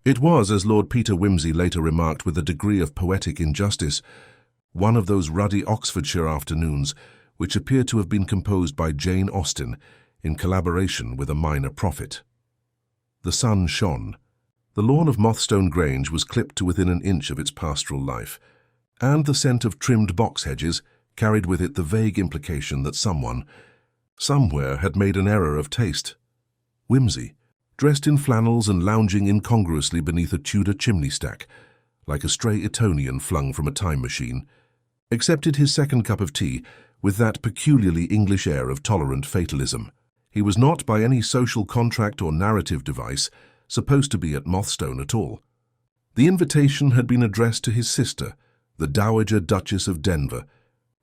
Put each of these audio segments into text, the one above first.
It was, as Lord Peter Wimsey later remarked with a degree of poetic injustice, one of those ruddy Oxfordshire afternoons which appeared to have been composed by Jane Austen in collaboration with a minor prophet. The sun shone. The lawn of Mothstone Grange was clipped to within an inch of its pastoral life, and the scent of trimmed box hedges carried with it the vague implication that someone, somewhere, had made an error of taste. Wimsey, dressed in flannels and lounging incongruously beneath a Tudor chimney stack, like a stray Etonian flung from a time machine, accepted his second cup of tea with that peculiarly English air of tolerant fatalism. He was not, by any social contract or narrative device, supposed to be at Mothstone at all. The invitation had been addressed to his sister, the Dowager Duchess of Denver,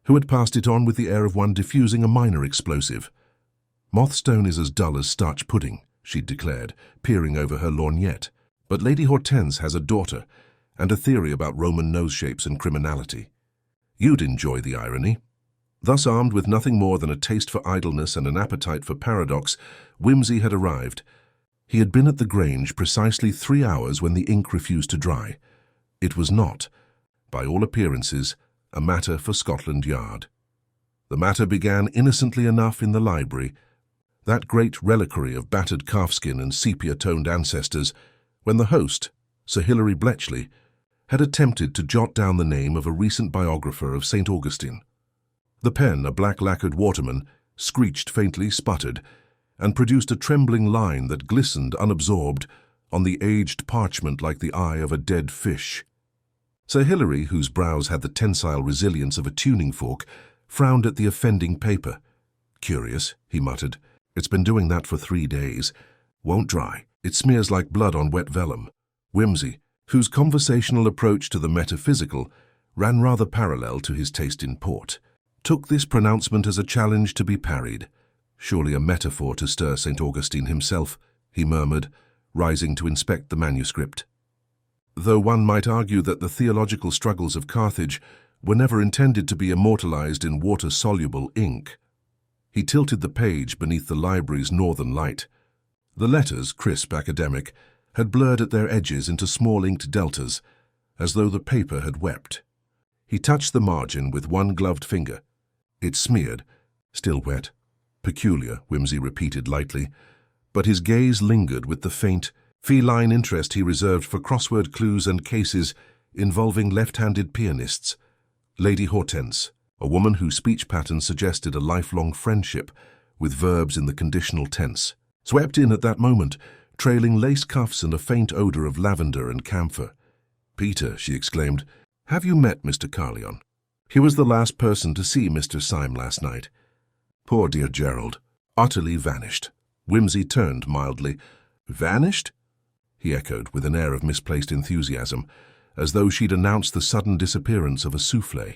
who had passed it on with the air of one diffusing a minor explosive. "Mothstone is as dull as starch pudding," she'd declared, peering over her lorgnette. "But Lady Hortense has a daughter, and a theory about Roman nose shapes and criminality. You'd enjoy the irony." Thus armed with nothing more than a taste for idleness and an appetite for paradox, Wimsey had arrived. He had been at the Grange precisely 3 hours when the ink refused to dry. It was not, by all appearances, a matter for Scotland Yard. The matter began innocently enough in the library, that great reliquary of battered calfskin and sepia-toned ancestors, when the host, Sir Hilary Bletchley, had attempted to jot down the name of a recent biographer of St. Augustine. The pen, a black-lacquered waterman, screeched faintly, sputtered, and produced a trembling line that glistened unabsorbed on the aged parchment like the eye of a dead fish. Sir Hilary, whose brows had the tensile resilience of a tuning fork, frowned at the offending paper. "Curious," he muttered. "It's been doing that for 3 days. Won't dry. It smears like blood on wet vellum." Wimsey, whose conversational approach to the metaphysical ran rather parallel to his taste in port, took this pronouncement as a challenge to be parried. "Surely a metaphor to stir St. Augustine himself," he murmured, rising to inspect the manuscript. Though one might argue that the theological struggles of Carthage were never intended to be immortalized in water-soluble ink. He tilted the page beneath the library's northern light. The letters, crisp academic, had blurred at their edges into small inked deltas, as though the paper had wept. He touched the margin with one gloved finger. It smeared, still wet. "Peculiar," Wimsey repeated lightly, but his gaze lingered with the faint, feline interest he reserved for crossword clues and cases involving left-handed pianists. Lady Hortense, a woman whose speech pattern suggested a lifelong friendship, with verbs in the conditional tense, swept in at that moment, trailing lace cuffs and a faint odor of lavender and camphor. "Peter," she exclaimed, "have you met Mr. Carlyon? He was the last person to see Mr. Syme last night." Poor dear Gerald, utterly vanished. Wimsey turned mildly. "Vanished?" he echoed with an air of misplaced enthusiasm, as though she'd announced the sudden disappearance of a souffle.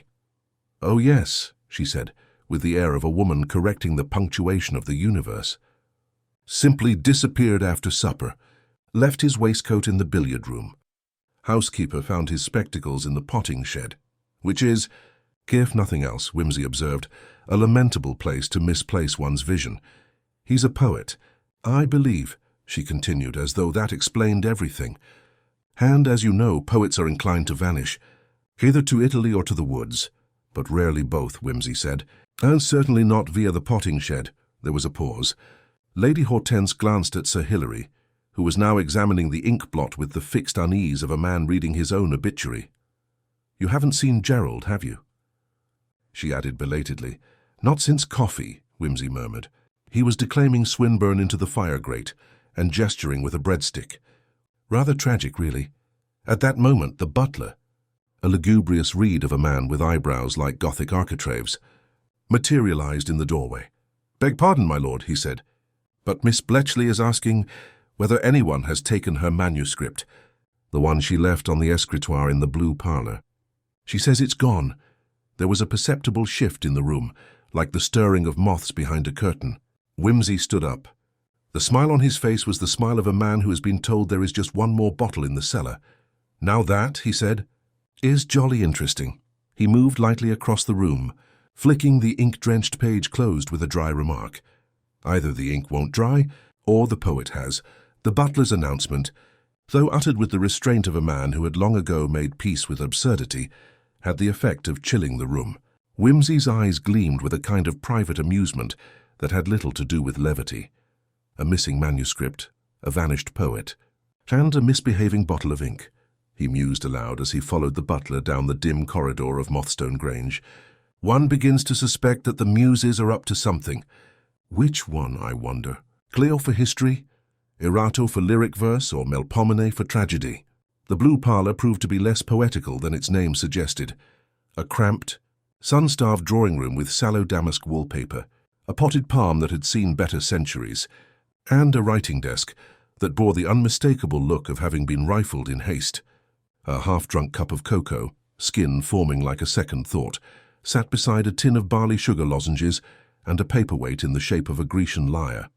"Oh yes," she said, with the air of a woman correcting the punctuation of the universe. "Simply disappeared after supper. Left his waistcoat in the billiard room. Housekeeper found his spectacles in the potting shed, which is, if nothing else," Wimsey observed, "a lamentable place to misplace one's vision. He's a poet, I believe," she continued, as though that explained everything. "And, as you know, poets are inclined to vanish, either to Italy or to the woods, but rarely both," Wimsey said, "and certainly not via the potting shed." There was a pause. Lady Hortense glanced at Sir Hilary, who was now examining the ink blot with the fixed unease of a man reading his own obituary. "You haven't seen Gerald, have you?" she added belatedly. "Not since coffee," Wimsey murmured. He was declaiming Swinburne into the fire grate and gesturing with a breadstick. Rather tragic, really. At that moment, the butler, a lugubrious reed of a man with eyebrows like Gothic architraves, materialized in the doorway. "Beg pardon, my lord," he said, "but Miss Bletchley is asking whether anyone has taken her manuscript, the one she left on the escritoire in the blue parlour. She says it's gone." There was a perceptible shift in the room, like the stirring of moths behind a curtain. Wimsey stood up. The smile on his face was the smile of a man who has been told there is just one more bottle in the cellar. "Now that," he said, "is jolly interesting." He moved lightly across the room, flicking the ink-drenched page closed with a dry remark. "Either the ink won't dry, or the poet has. The butler's announcement. though uttered with the restraint of a man who had long ago made peace with absurdity, had the effect of chilling the room. Whimsy's eyes gleamed with a kind of private amusement that had little to do with levity. A missing manuscript, a vanished poet, and a misbehaving bottle of ink, he mused aloud as he followed the butler down the dim corridor of Mothstone Grange. One begins to suspect that the muses are up to something. Which one, I wonder? Clio for history, Erato for lyric verse, or Melpomene for tragedy? The blue parlour proved to be less poetical than its name suggested. A cramped, sun-starved drawing room with sallow damask wallpaper, a potted palm that had seen better centuries, and a writing desk that bore the unmistakable look of having been rifled in haste. A half-drunk cup of cocoa, skin forming like a second thought, sat beside a tin of barley sugar lozenges and a paperweight in the shape of a Grecian lyre.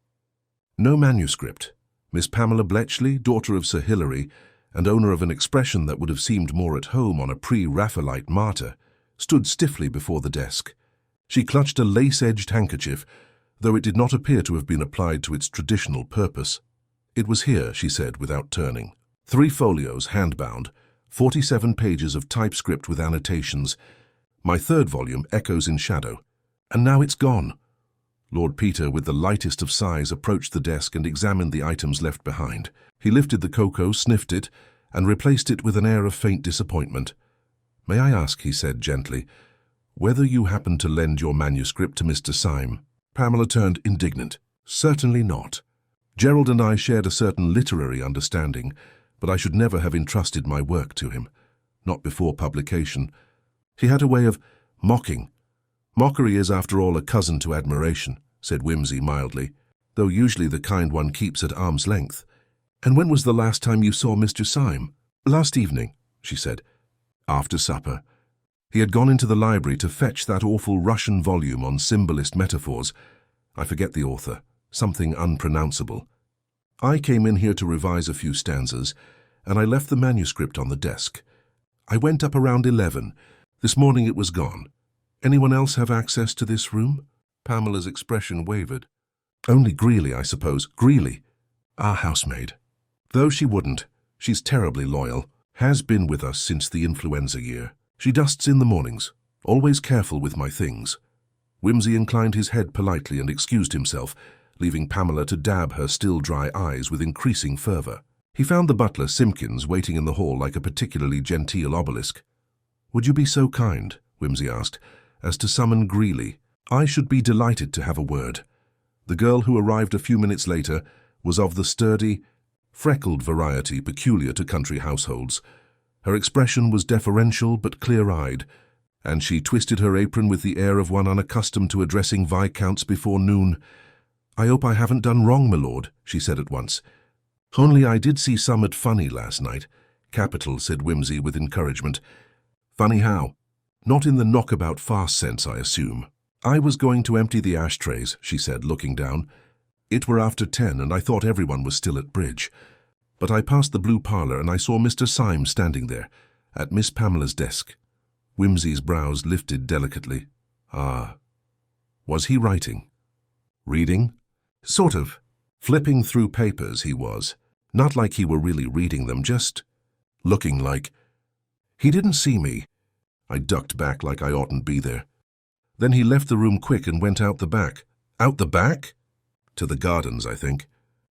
No manuscript. Miss Pamela Bletchley, daughter of Sir Hilary, and owner of an expression that would have seemed more at home on a pre-Raphaelite martyr, stood stiffly before the desk. She clutched a lace-edged handkerchief, though it did not appear to have been applied to its traditional purpose. It was here, she said, without turning. 3 folios, hand-bound, 47 pages of typescript with annotations. My 3rd volume echoes in shadow. And now it's gone. Lord Peter, with the lightest of sighs, approached the desk and examined the items left behind. He lifted the cocoa, sniffed it, and replaced it with an air of faint disappointment. "May I ask," he said gently, "whether you happened to lend your manuscript to Mr. Syme?" Pamela turned indignant. "Certainly not. Gerald and I shared a certain literary understanding, but I should never have entrusted my work to him. Not before publication. He had a way of mocking. Mockery is, after all, a cousin to admiration," said Whimsy mildly, "though usually the kind one keeps at arm's length." "And when was the last time you saw Mr. Syme?" "Last evening," she said. "After supper. He had gone into the library to fetch that awful Russian volume on symbolist metaphors. I forget the author. Something unpronounceable. I came in here to revise a few stanzas, and I left the manuscript on the desk. I went up around 11. This morning it was gone. Anyone else have access to this room?" Pamela's expression wavered. "Only Greeley, I suppose. Greeley, our housemaid. Though she wouldn't. She's terribly loyal. Has been with us since the influenza year. She dusts in the mornings. Always careful with my things." Whimsy inclined his head politely and excused himself, leaving Pamela to dab her still dry eyes with increasing fervour. He found the butler, Simpkins, waiting in the hall like a particularly genteel obelisk. "Would you be so kind," Whimsy asked, "as to summon Greeley? I should be delighted to have a word." The girl, who arrived a few minutes later, was of the sturdy, freckled variety peculiar to country households. Her expression was deferential but clear-eyed, and she twisted her apron with the air of one unaccustomed to addressing viscounts before noon. "I hope I haven't done wrong, my lord," she said at once. "Only I did see summat funny last night." "Capital," said Whimsy with encouragement. "Funny how?" "Not in the knockabout farce sense, I assume." "I was going to empty the ashtrays," she said, looking down. "It were after 10, and I thought everyone was still at bridge. But I passed the blue parlour, and I saw Mr. Syme standing there, at Miss Pamela's desk." Whimsy's brows lifted delicately. "Ah. Was he writing? Reading?" "Sort of. Flipping through papers, he was. Not like he were really reading them, just looking like. He didn't see me. I ducked back like I oughtn't be there. Then he left the room quick and went out the back." "Out the back?" "To the gardens, I think.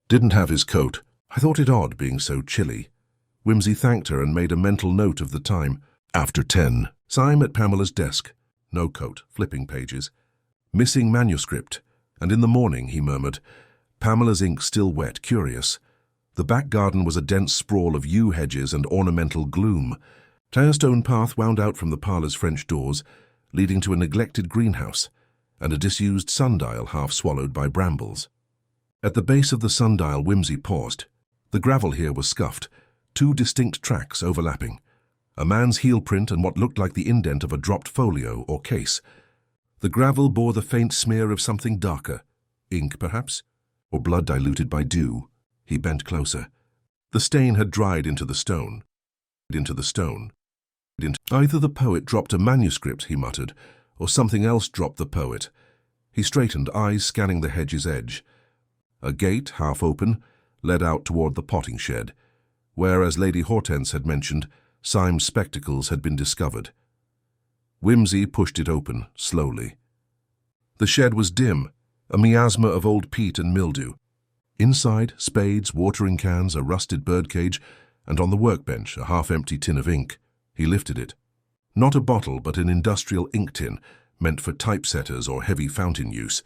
Didn't have his coat. I thought it odd, being so chilly." Whimsy thanked her and made a mental note of the time. After 10. Syme at Pamela's desk. No coat, flipping pages. Missing manuscript. And in the morning, he murmured. Pamela's ink still wet, curious. The back garden was a dense sprawl of yew hedges and ornamental gloom. A stone path wound out from the parlour's French doors, leading to a neglected greenhouse, and a disused sundial half swallowed by brambles. At the base of the sundial, Whimsy paused. The gravel here was scuffed, 2 distinct tracks overlapping. A man's heel print and what looked like the indent of a dropped folio or case. The gravel bore the faint smear of something darker. Ink, perhaps? Or blood diluted by dew. He bent closer. The stain had dried into the stone. Either the poet dropped a manuscript, he muttered, or something else dropped the poet. He straightened, eyes scanning the hedge's edge. A gate, half open, led out toward the potting shed. where, as Lady Hortense had mentioned, Syme's spectacles had been discovered. Whimsy pushed it open, slowly. The shed was dim, a miasma of old peat and mildew. Inside, spades, watering cans, a rusted birdcage, and on the workbench, a half-empty tin of ink. He lifted it. Not a bottle, but an industrial ink tin, meant for typesetters or heavy fountain use.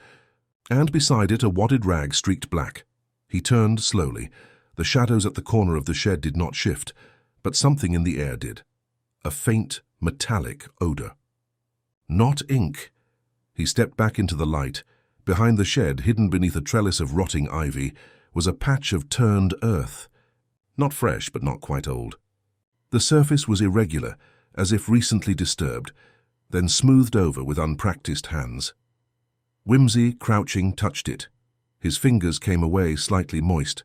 And beside it, a wadded rag streaked black. He turned slowly. The shadows at the corner of the shed did not shift, but something in the air did. A faint, metallic odor. Not ink. He stepped back into the light. Behind the shed, hidden beneath a trellis of rotting ivy, was a patch of turned earth. Not fresh, but not quite old. The surface was irregular, as if recently disturbed, then smoothed over with unpracticed hands. Whimsy, crouching, touched it. His fingers came away slightly moist.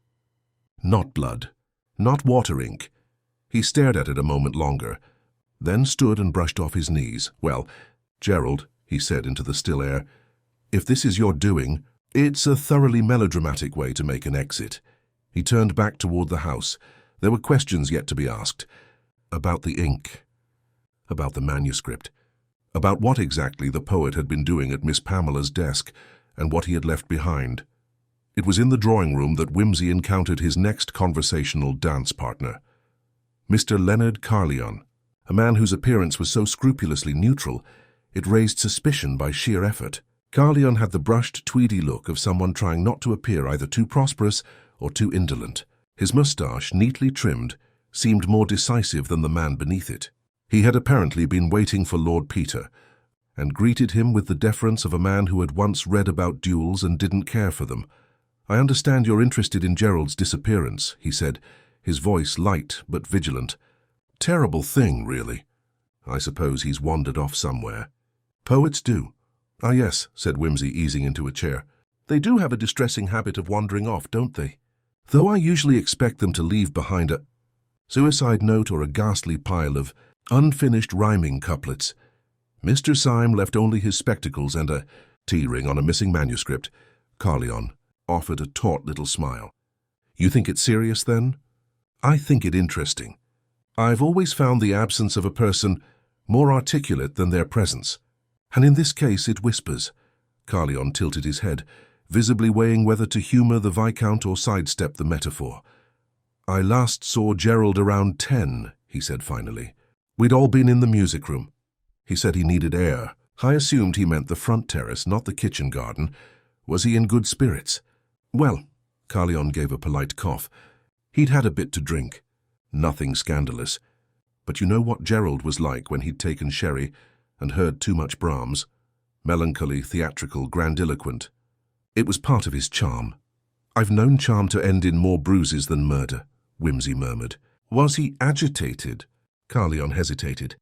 Not blood. Not water ink. He stared at it a moment longer, then stood and brushed off his knees. "Well, Gerald," he said into the still air, "if this is your doing, it's a thoroughly melodramatic way to make an exit." He turned back toward the house. There were questions yet to be asked. About the ink. About the manuscript. About what exactly the poet had been doing at Miss Pamela's desk, and what he had left behind. It was in the drawing room that Whimsy encountered his next conversational dance partner. Mr. Leonard Carleon, a man whose appearance was so scrupulously neutral, it raised suspicion by sheer effort. Carleon had the brushed, tweedy look of someone trying not to appear either too prosperous or too indolent. His moustache, neatly trimmed, seemed more decisive than the man beneath it. He had apparently been waiting for Lord Peter, and greeted him with the deference of a man who had once read about duels and didn't care for them. "I understand you're interested in Gerald's disappearance," he said, his voice light but vigilant. "Terrible thing, really. I suppose he's wandered off somewhere. Poets do." "Ah, yes," said Whimsy, easing into a chair. "They do have a distressing habit of wandering off, don't they? Though I usually expect them to leave behind a suicide note or a ghastly pile of unfinished rhyming couplets." Mr. Syme left only his spectacles and a tea ring on a missing manuscript. Carleon offered a taut little smile. "You think it serious, then?" "I think it interesting. I've always found the absence of a person more articulate than their presence. And in this case it whispers." Carleon tilted his head, visibly weighing whether to humour the Viscount or sidestep the metaphor. "I last saw Gerald around 10, he said finally. "We'd all been in the music room. He said he needed air. I assumed he meant the front terrace, not the kitchen garden. Was he in good spirits?" "Well," Carleon gave a polite cough, "he'd had a bit to drink. Nothing scandalous. But you know what Gerald was like when he'd taken sherry and heard too much Brahms? Melancholy, theatrical, grandiloquent. It was part of his charm." "I've known charm to end in more bruises than murder," Whimsy murmured. "Was he agitated?" Carleon hesitated.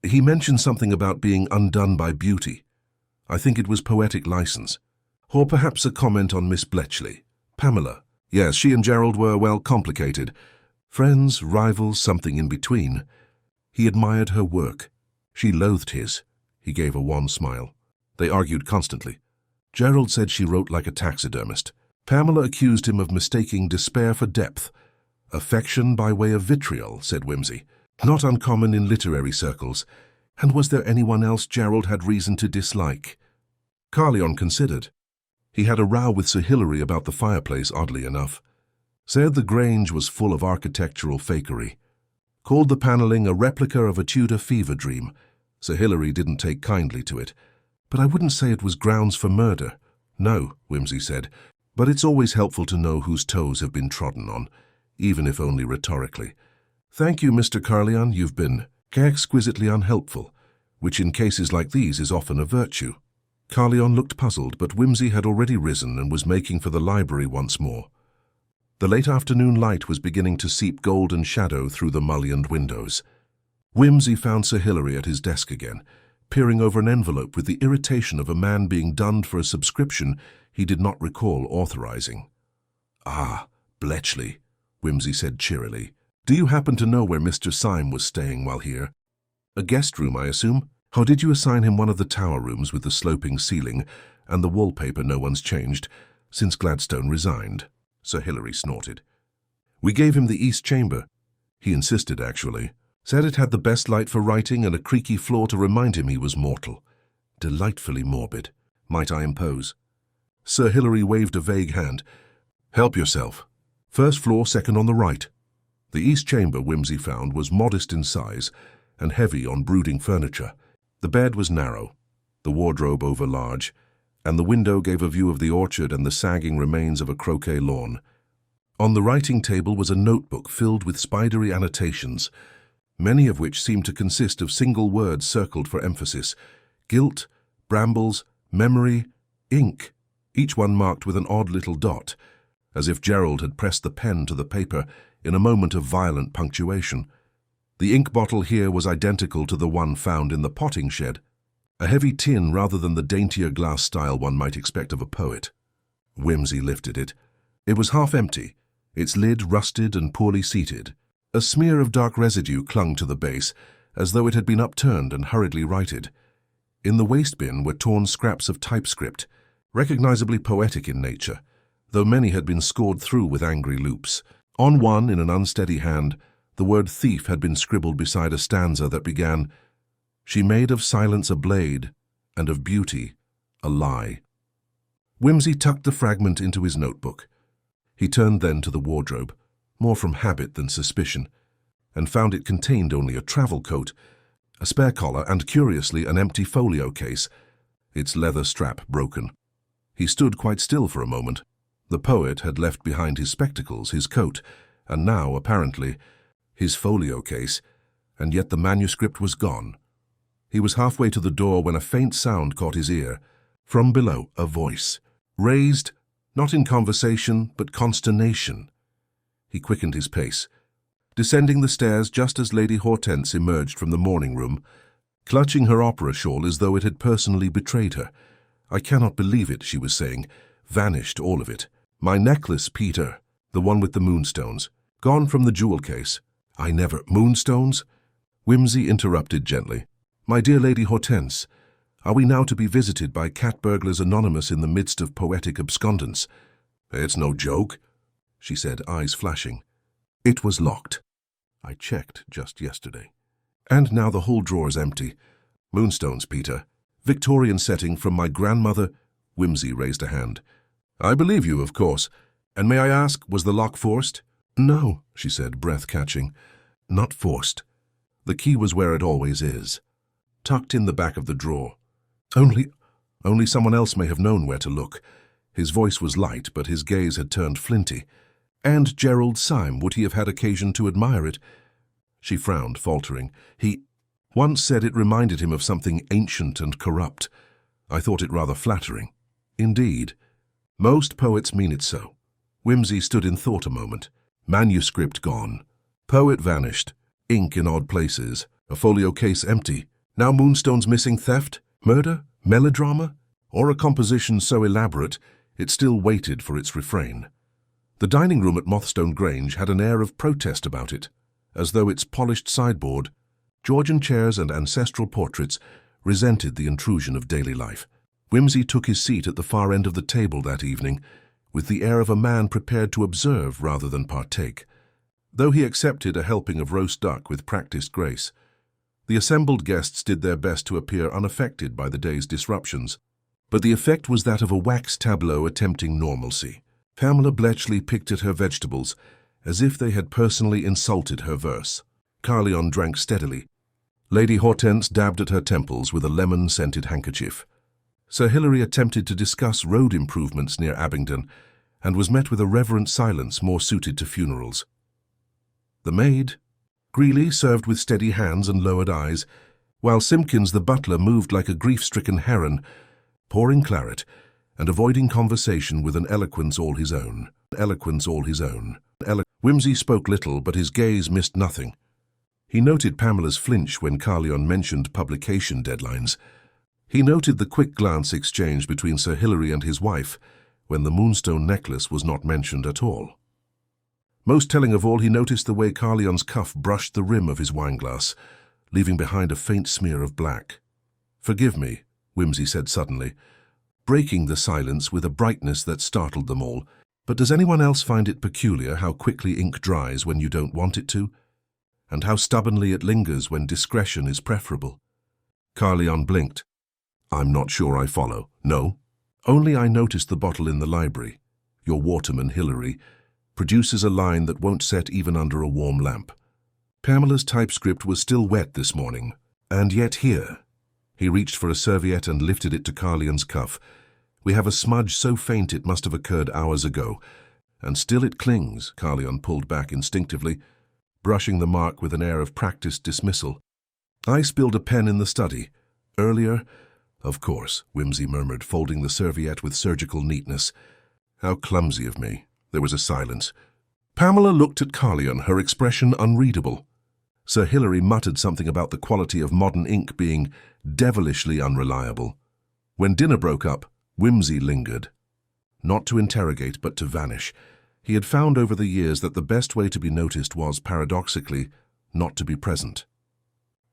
"He mentioned something about being undone by beauty. I think it was poetic license. Or perhaps a comment on Miss Bletchley. Pamela. Yes, she and Gerald were, well, complicated. Friends, rivals, something in between. He admired her work. She loathed his." He gave a wan smile. "They argued constantly. Gerald said she wrote like a taxidermist. Pamela accused him of mistaking despair for depth. Affection by way of vitriol," said Whimsy. "Not uncommon in literary circles. And was there anyone else Gerald had reason to dislike?" Carleon considered. He had a row with Sir Hilary about the fireplace, oddly enough. Said the Grange was full of architectural fakery. Called the panelling a replica of a Tudor fever dream. Sir Hilary didn't take kindly to it. "But I wouldn't say it was grounds for murder." "No," Whimsy said, "but it's always helpful to know whose toes have been trodden on, even if only rhetorically. Thank you, Mr. Carleon, you've been exquisitely unhelpful, which in cases like these is often a virtue." Carleon looked puzzled, but Whimsy had already risen and was making for the library once more. The late afternoon light was beginning to seep golden shadow through the mullioned windows. Whimsy found Sir Hilary at his desk again, peering over an envelope with the irritation of a man being dunned for a subscription he did not recall authorizing. "Ah, Bletchley," Whimsy said cheerily. "Do you happen to know where Mr. Syme was staying while here? A guest room, I assume? Or did you assign him one of the tower rooms with the sloping ceiling and the wallpaper no one's changed since Gladstone resigned?" Sir Hilary snorted. "We gave him the East Chamber. He insisted, actually. Said it had the best light for writing and a creaky floor to remind him he was mortal. Delightfully morbid. Might I impose? Sir Hilary waved a vague hand. Help yourself. First floor, second on the right. The east chamber, Whimsy found, was modest in size and heavy on brooding furniture. The bed was narrow, the wardrobe overlarge, and the window gave a view of the orchard and the sagging remains of a croquet lawn. On the writing table was a notebook filled with spidery annotations, many of which seemed to consist of single words circled for emphasis: guilt, brambles, memory, ink, each one marked with an odd little dot, as if Gerald had pressed the pen to the paper in a moment of violent punctuation. The ink bottle here was identical to the one found in the potting shed, a heavy tin rather than the daintier glass style one might expect of a poet. Whimsy lifted it. It was half empty, its lid rusted and poorly seated. A smear of dark residue clung to the base, as though it had been upturned and hurriedly righted. In the waste bin were torn scraps of typescript, recognizably poetic in nature, though many had been scored through with angry loops. On one, in an unsteady hand, the word thief had been scribbled beside a stanza that began, "She made of silence a blade, and of beauty a lie." Whimsy tucked the fragment into his notebook. He turned then to the wardrobe, more from habit than suspicion, and found it contained only a travel coat, a spare collar, and, curiously, an empty folio case, its leather strap broken. He stood quite still for a moment. The poet had left behind his spectacles, his coat, and now, apparently, his folio case, and yet the manuscript was gone. He was halfway to the door when a faint sound caught his ear. From below, a voice, raised, not in conversation, but consternation. He quickened his pace, descending the stairs just as Lady Hortense emerged from the morning room, clutching her opera shawl as though it had personally betrayed her. "I cannot believe it," she was saying. "Vanished, all of it. My necklace, Peter, the one with the moonstones, gone from the jewel case. I never— Moonstones?" Whimsy interrupted gently. "My dear Lady Hortense, are we now to be visited by cat burglars anonymous in the midst of poetic abscondence?" "It's no joke," she said, eyes flashing. "It was locked. I checked just yesterday. And now the whole drawer's empty. Moonstones, Peter. Victorian setting from my grandmother—" Whimsy raised a hand. "I believe you, of course. And may I ask, was the lock forced?" "No," she said, breath catching. "Not forced. The key was where it always is, tucked in the back of the drawer. Only someone else may have known where to look." His voice was light, but his gaze had turned flinty. "And Gerald Syme, would he have had occasion to admire it?" She frowned, faltering. "He once said it reminded him of something ancient and corrupt. I thought it rather flattering." "Indeed. Most poets mean it so." Whimsy stood in thought a moment. Manuscript gone. Poet vanished. Ink in odd places. A folio case empty. Now Moonstone's missing. Theft? Murder? Melodrama? Or a composition so elaborate it still waited for its refrain. The dining room at Mothstone Grange had an air of protest about it, as though its polished sideboard, Georgian chairs and ancestral portraits resented the intrusion of daily life. Whimsy took his seat at the far end of the table that evening, with the air of a man prepared to observe rather than partake. Though he accepted a helping of roast duck with practiced grace, the assembled guests did their best to appear unaffected by the day's disruptions, but the effect was that of a wax tableau attempting normalcy. Pamela Bletchley picked at her vegetables, as if they had personally insulted her verse. Carlyon drank steadily. Lady Hortense dabbed at her temples with a lemon-scented handkerchief. Sir Hilary attempted to discuss road improvements near Abingdon, and was met with a reverent silence more suited to funerals. The maid, Greeley, served with steady hands and lowered eyes, while Simpkins the butler moved like a grief-stricken heron, pouring claret and avoiding conversation with an eloquence all his own. Whimsy spoke little, but his gaze missed nothing. He noted Pamela's flinch when Carlyon mentioned publication deadlines. He noted the quick glance exchanged between Sir Hilary and his wife when the moonstone necklace was not mentioned at all. Most telling of all, he noticed the way Carlyon's cuff brushed the rim of his wineglass, leaving behind a faint smear of black. "Forgive me," Whimsy said suddenly, breaking the silence with a brightness that startled them all. "But does anyone else find it peculiar how quickly ink dries when you don't want it to? and how stubbornly it lingers when discretion is preferable. Carleon blinked. I'm not sure I follow. No? Only I noticed the bottle in the library. Your waterman, Hilary, produces a line that won't set even under a warm lamp. Pamela's typescript was still wet this morning, and yet here. He reached for a serviette and lifted it to Carleon's cuff. We have a smudge so faint it must have occurred hours ago, and still it clings. Carleon pulled back instinctively, brushing the mark with an air of practiced dismissal. I spilled a pen in the study. Earlier? Of course, Whimsy murmured, folding the serviette with surgical neatness. How clumsy of me. There was a silence. Pamela looked at Carleon, her expression unreadable. Sir Hilary muttered something about the quality of modern ink being devilishly unreliable. When dinner broke up, Whimsy lingered. Not to interrogate, but to vanish. He had found over the years that the best way to be noticed was, paradoxically, not to be present.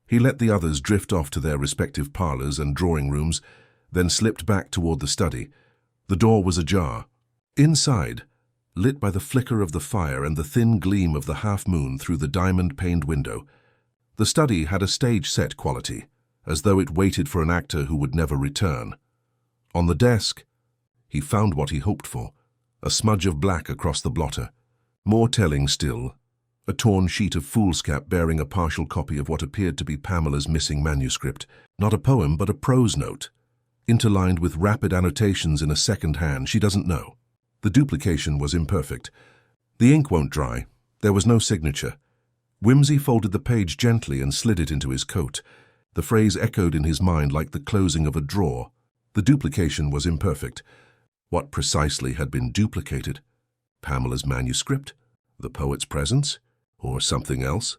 He let the others drift off to their respective parlours and drawing rooms, then slipped back toward the study. The door was ajar. Inside, lit by the flicker of the fire and the thin gleam of the half-moon through the diamond-paned window, the study had a stage-set quality, as though it waited for an actor who would never return. On the desk, he found what he hoped for, a smudge of black across the blotter. More telling still, a torn sheet of foolscap bearing a partial copy of what appeared to be Pamela's missing manuscript. Not a poem, but a prose note, interlined with rapid annotations in a second hand. She doesn't know. The duplication was imperfect. The ink won't dry. There was no signature. Whimsy folded the page gently and slid it into his coat. The phrase echoed in his mind like the closing of a drawer. The duplication was imperfect. What precisely had been duplicated? Pamela's manuscript? The poet's presence? Or something else?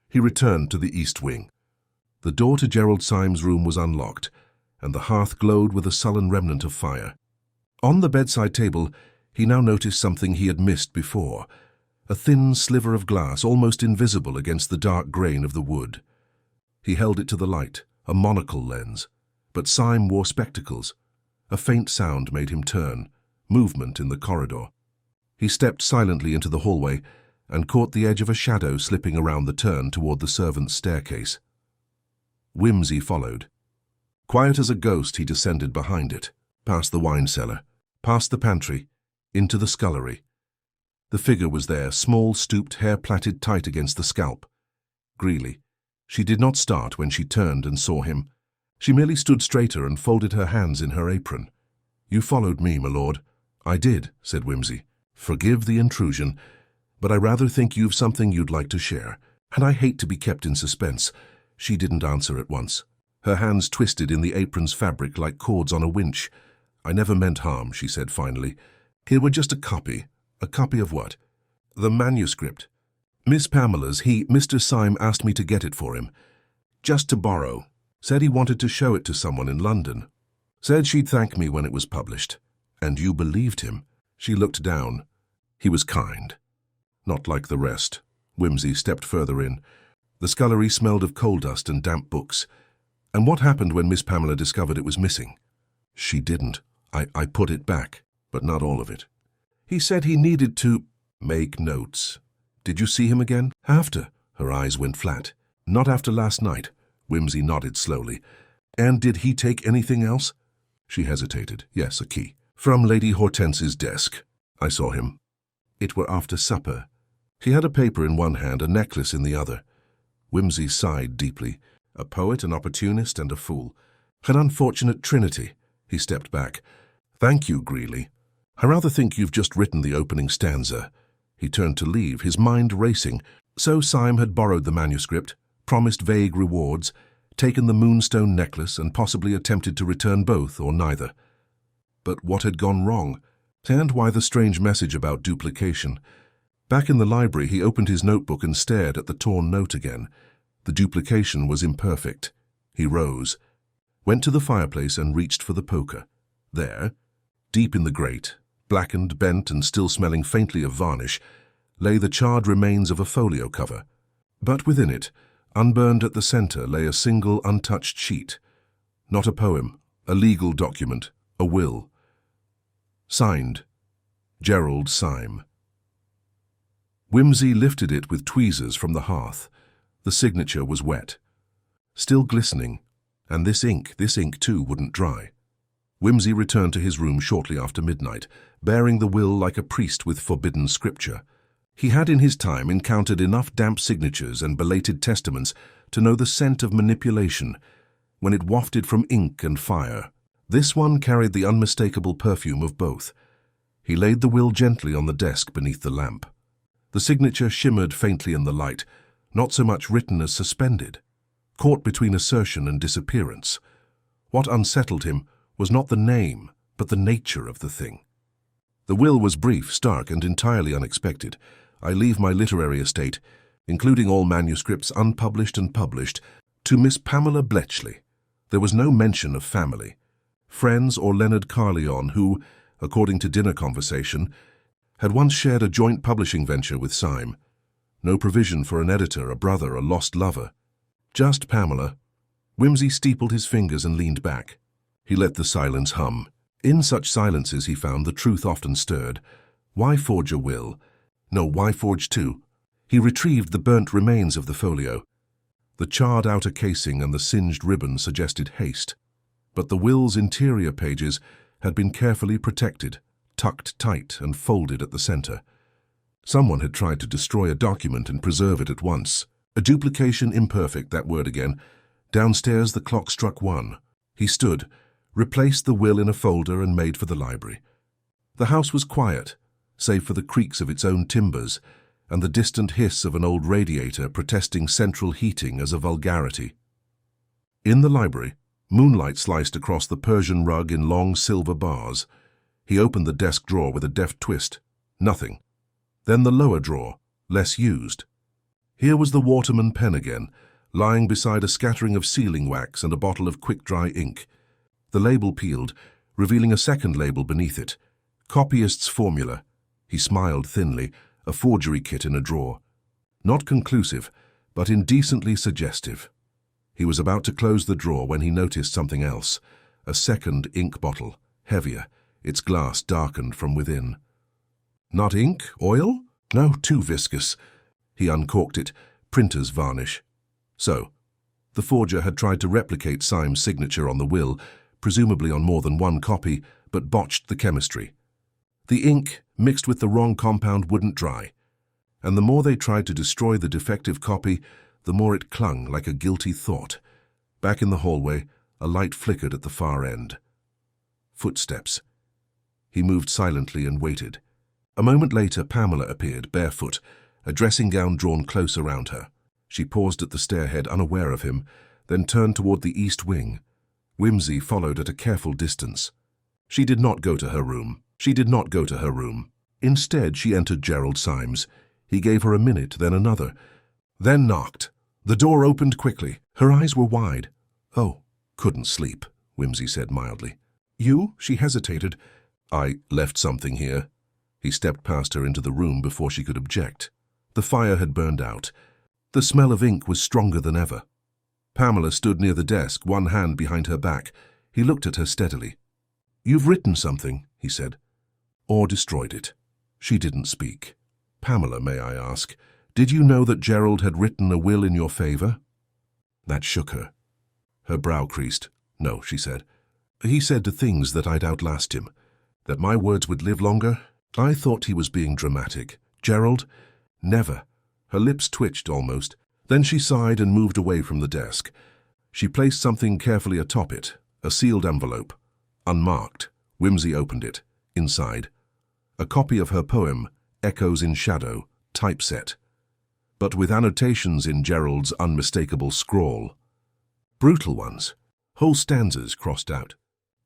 He returned to the east wing. The door to Gerald Syme's room was unlocked, and the hearth glowed with a sullen remnant of fire. On the bedside table, he now noticed something he had missed before, a thin sliver of glass almost invisible against the dark grain of the wood. He held it to the light, a monocle lens, but Syme wore spectacles. A faint sound made him turn, movement in the corridor. He stepped silently into the hallway and caught the edge of a shadow slipping around the turn toward the servants' staircase. Whimsy followed. Quiet as a ghost, he descended behind it, past the wine cellar, past the pantry, into the scullery. The figure was there, small, stooped, hair plaited tight against the scalp. Greeley. She did not start when she turned and saw him. She merely stood straighter and folded her hands in her apron. You followed me, my lord. I did, said Whimsy. Forgive the intrusion, but I rather think you've something you'd like to share, and I hate to be kept in suspense. She didn't answer at once. Her hands twisted in the apron's fabric like cords on a winch. I never meant harm, she said finally. Here were just a copy. A copy of what? The manuscript. Miss Pamela's. Mr. Syme asked me to get it for him. Just to borrow. Said he wanted to show it to someone in London. Said she'd thank me when it was published. And you believed him. She looked down. He was kind. Not like the rest. Whimsy stepped further in. The scullery smelled of coal dust and damp books. And what happened when Miss Pamela discovered it was missing? She didn't. I put it back, but not all of it. He said he needed to make notes. Did you see him again? After. Her eyes went flat. Not after last night. Whimsy nodded slowly. And did he take anything else? She hesitated. Yes, a key. From Lady Hortense's desk. I saw him. It were after supper. He had a paper in one hand, a necklace in the other. Whimsy sighed deeply. A poet, an opportunist, and a fool. An unfortunate trinity. He stepped back. Thank you, Greeley. I rather think you've just written the opening stanza. He turned to leave, his mind racing. So Syme had borrowed the manuscript, promised vague rewards, taken the moonstone necklace, and possibly attempted to return both or neither. But what had gone wrong? And why the strange message about duplication? Back in the library, he opened his notebook and stared at the torn note again. The duplication was imperfect. He rose, went to the fireplace and reached for the poker. There, deep in the grate, blackened, bent, and still smelling faintly of varnish, lay the charred remains of a folio cover. But within it, unburned at the center, lay a single untouched sheet. Not a poem, a legal document, a will. Signed, Gerald Syme. Whimsy lifted it with tweezers from the hearth. The signature was wet, still glistening, and this ink too wouldn't dry. Whimsy returned to his room shortly after midnight, bearing the will like a priest with forbidden scripture. He had in his time encountered enough damp signatures and belated testaments to know the scent of manipulation when it wafted from ink and fire. This one carried the unmistakable perfume of both. He laid the will gently on the desk beneath the lamp. The signature shimmered faintly in the light, not so much written as suspended, caught between assertion and disappearance. What unsettled him was not the name, but the nature of the thing. The will was brief, stark, and entirely unexpected. I leave my literary estate, including all manuscripts unpublished and published, to Miss Pamela Bletchley. There was no mention of family, friends, or Leonard Carleon, who, according to dinner conversation, had once shared a joint publishing venture with Syme. No provision for an editor, a brother, a lost lover. Just Pamela. Whimsy steepled his fingers and leaned back. He let the silence hum. In such silences, he found, the truth often stirred. Why forge a will? No, why forge two? He retrieved the burnt remains of the folio. The charred outer casing and the singed ribbon suggested haste. But the will's interior pages had been carefully protected, tucked tight and folded at the center. Someone had tried to destroy a document and preserve it at once. A duplication imperfect, that word again. Downstairs the clock struck 1. He stood, replaced the will in a folder and made for the library. The house was quiet, save for the creaks of its own timbers and the distant hiss of an old radiator protesting central heating as a vulgarity. In the library, moonlight sliced across the Persian rug in long silver bars. He opened the desk drawer with a deft twist. Nothing. Then the lower drawer, less used. Here was the Waterman pen again, lying beside a scattering of sealing wax and a bottle of quick-dry ink. The label peeled, revealing a second label beneath it. Copyist's formula. He smiled thinly, a forgery kit in a drawer. Not conclusive, but indecently suggestive. He was about to close the drawer when he noticed something else. A second ink bottle, heavier, its glass darkened from within. Not ink? Oil? No, too viscous. He uncorked it. Printer's varnish. So, the forger had tried to replicate Syme's signature on the will, presumably on more than one copy, but botched the chemistry. The ink, mixed with the wrong compound, wouldn't dry, and the more they tried to destroy the defective copy, the more it clung like a guilty thought. Back in the hallway, a light flickered at the far end. Footsteps. He moved silently and waited. A moment later, Pamela appeared, barefoot, a dressing gown drawn close around her. She paused at the stairhead, unaware of him, then turned toward the east wing. Whimsy followed at a careful distance. She did not go to her room. Instead, she entered Gerald Syme's. He gave her a minute, then another, then knocked. The door opened quickly. Her eyes were wide. "Oh, couldn't sleep," Whimsy said mildly. "You?" She hesitated. "I left something here." He stepped past her into the room before she could object. The fire had burned out. The smell of ink was stronger than ever. Pamela stood near the desk, one hand behind her back. He looked at her steadily. "You've written something," he said. "Or destroyed it." She didn't speak. "Pamela, may I ask, did you know that Gerald had written a will in your favor?" That shook her. Her brow creased. "No," she said. "He said to things that I'd outlast him, that my words would live longer. I thought he was being dramatic. Gerald? Never." Her lips twitched almost. Then she sighed and moved away from the desk. She placed something carefully atop it, a sealed envelope. Unmarked. Whimsy opened it. Inside, a copy of her poem, Echoes in Shadow, typeset, but with annotations in Gerald's unmistakable scrawl. Brutal ones. Whole stanzas crossed out.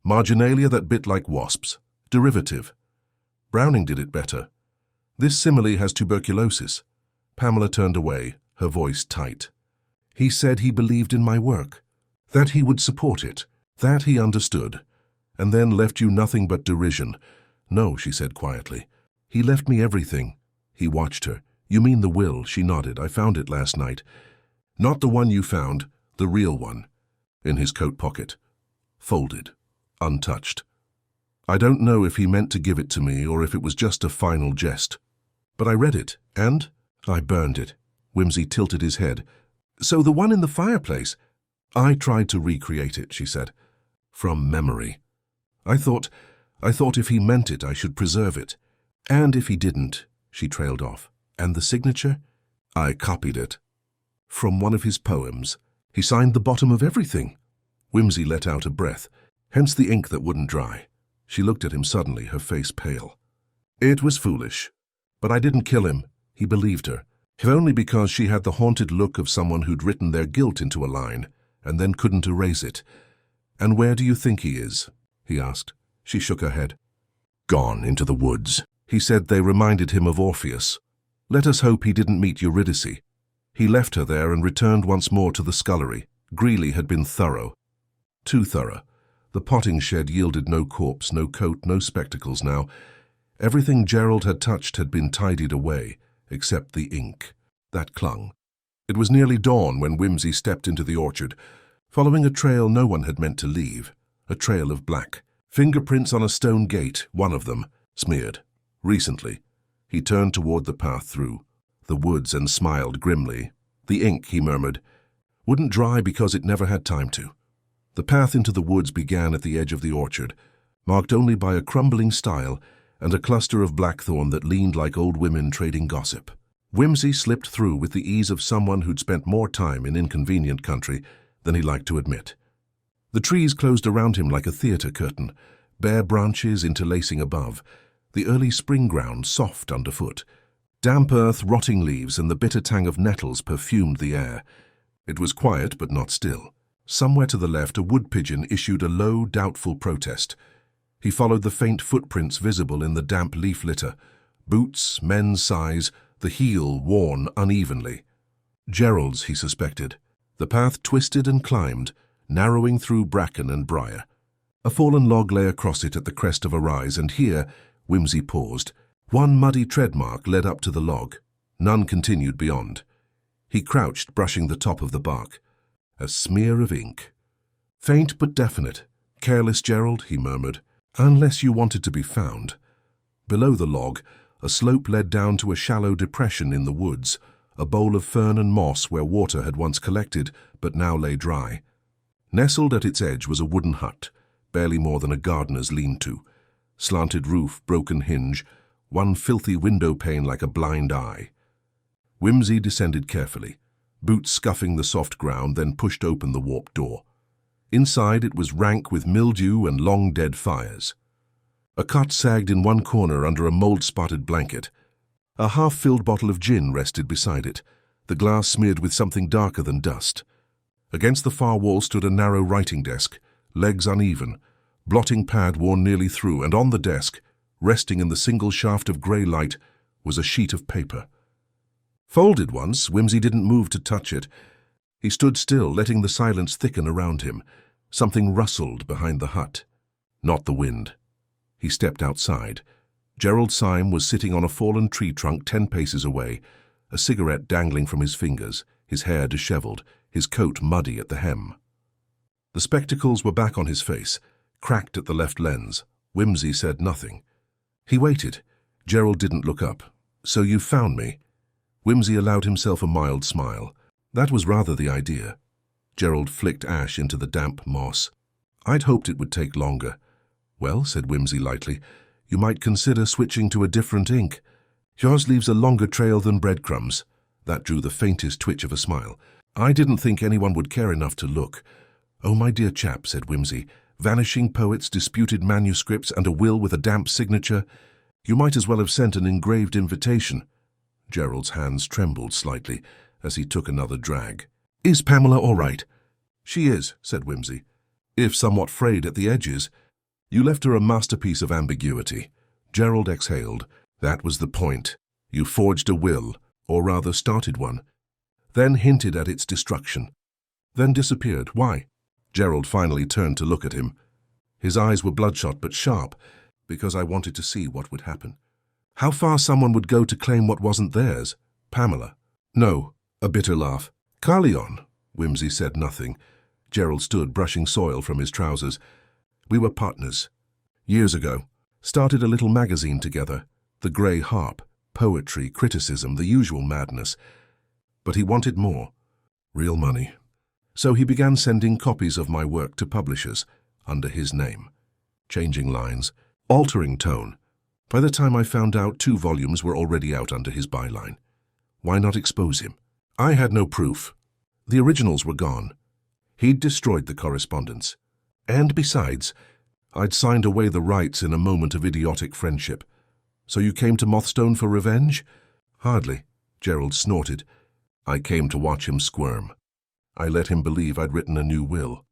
Marginalia that bit like wasps. Derivative. Browning did it better. This simile has tuberculosis. Pamela turned away, her voice tight. "He said he believed in my work, that he would support it, that he understood, and then left you nothing but derision." "No," she said quietly. "He left me everything." He watched her. "You mean the will?" She nodded. "I found it last night." "Not the one you found, the real one." In his coat pocket. Folded. Untouched. I don't know if he meant to give it to me or if it was just a final jest. But I read it, and I burned it. Whimsy tilted his head. So the one in the fireplace? I tried to recreate it, she said. From memory. I thought if he meant it, I should preserve it. And if he didn't, she trailed off. And the signature? I copied it. From one of his poems. He signed the bottom of everything. Whimsy let out a breath, hence the ink that wouldn't dry. She looked at him suddenly, her face pale. It was foolish. But I didn't kill him. He believed her. If only because she had the haunted look of someone who'd written their guilt into a line, and then couldn't erase it. And where do you think he is? He asked. She shook her head. Gone into the woods. He said they reminded him of Orpheus. Let us hope he didn't meet Eurydice. He left her there and returned once more to the scullery. Greeley had been thorough. Too thorough. The potting shed yielded no corpse, no coat, no spectacles now. Everything Gerald had touched had been tidied away, except the ink. That clung. It was nearly dawn when Whimsy stepped into the orchard, following a trail no one had meant to leave, a trail of black. Fingerprints on a stone gate, one of them, smeared. Recently. He turned toward the path through the woods and smiled grimly. The ink, he murmured, wouldn't dry because it never had time to. The path into the woods began at the edge of the orchard, marked only by a crumbling stile and a cluster of blackthorn that leaned like old women trading gossip. Whimsy slipped through with the ease of someone who'd spent more time in inconvenient country than he liked to admit. The trees closed around him like a theatre curtain, bare branches interlacing above, the early spring ground soft underfoot. Damp earth, rotting leaves, and the bitter tang of nettles perfumed the air. It was quiet but not still. Somewhere to the left, a wood pigeon issued a low, doubtful protest. He followed the faint footprints visible in the damp leaf litter. Boots, men's size, the heel worn unevenly. Gerald's, he suspected. The path twisted and climbed, narrowing through bracken and briar. A fallen log lay across it at the crest of a rise, and here, Whimsy paused. One muddy tread mark led up to the log. None continued beyond. He crouched, brushing the top of the bark. A smear of ink. Faint but definite. Careless, Gerald, he murmured. Unless you wanted to be found. Below the log, a slope led down to a shallow depression in the woods, a bowl of fern and moss where water had once collected but now lay dry. Nestled at its edge was a wooden hut, barely more than a gardener's lean-to. Slanted roof, broken hinge, one filthy window pane like a blind eye. Whimsy descended carefully, boots scuffing the soft ground, then pushed open the warped door. Inside it was rank with mildew and long-dead fires. A cot sagged in one corner under a mold-spotted blanket. A half-filled bottle of gin rested beside it, the glass smeared with something darker than dust. Against the far wall stood a narrow writing desk, legs uneven, blotting pad worn nearly through, and on the desk, resting in the single shaft of grey light, was a sheet of paper. Folded once, Whimsy didn't move to touch it. He stood still, letting the silence thicken around him. Something rustled behind the hut. Not the wind. He stepped outside. Gerald Syme was sitting on a fallen tree trunk 10 paces away, a cigarette dangling from his fingers, his hair disheveled, his coat muddy at the hem. The spectacles were back on his face, cracked at the left lens. Whimsy said nothing. He waited. Gerald didn't look up. So you found me? Whimsy allowed himself a mild smile. That was rather the idea. Gerald flicked ash into the damp moss. I'd hoped it would take longer. Well, said Whimsy lightly, you might consider switching to a different ink. Yours leaves a longer trail than breadcrumbs. That drew the faintest twitch of a smile. I didn't think anyone would care enough to look. Oh, my dear chap, said Whimsy, vanishing poets, disputed manuscripts, and a will with a damp signature. You might as well have sent an engraved invitation. Gerald's hands trembled slightly as he took another drag. Is Pamela all right? She is, said Whimsy, if somewhat frayed at the edges. You left her a masterpiece of ambiguity. Gerald exhaled. That was the point. You forged a will, or rather started one, then hinted at its destruction, then disappeared. Why? Gerald finally turned to look at him. His eyes were bloodshot but sharp, because I wanted to see what would happen. How far someone would go to claim what wasn't theirs. Pamela. No. A bitter laugh. Carleon. Whimsy said nothing. Gerald stood, brushing soil from his trousers. We were partners. Years ago. Started a little magazine together. The Grey Harp. Poetry, criticism, the usual madness. But he wanted more. Real money. So he began sending copies of my work to publishers under his name, changing lines, altering tone. By the time I found out, 2 volumes were already out under his byline. Why not expose him? I had no proof. The originals were gone. He'd destroyed the correspondence. And besides, I'd signed away the rights in a moment of idiotic friendship. So you came to Mothstone for revenge? Hardly, Gerald snorted. I came to watch him squirm. I let him believe I'd written a new will.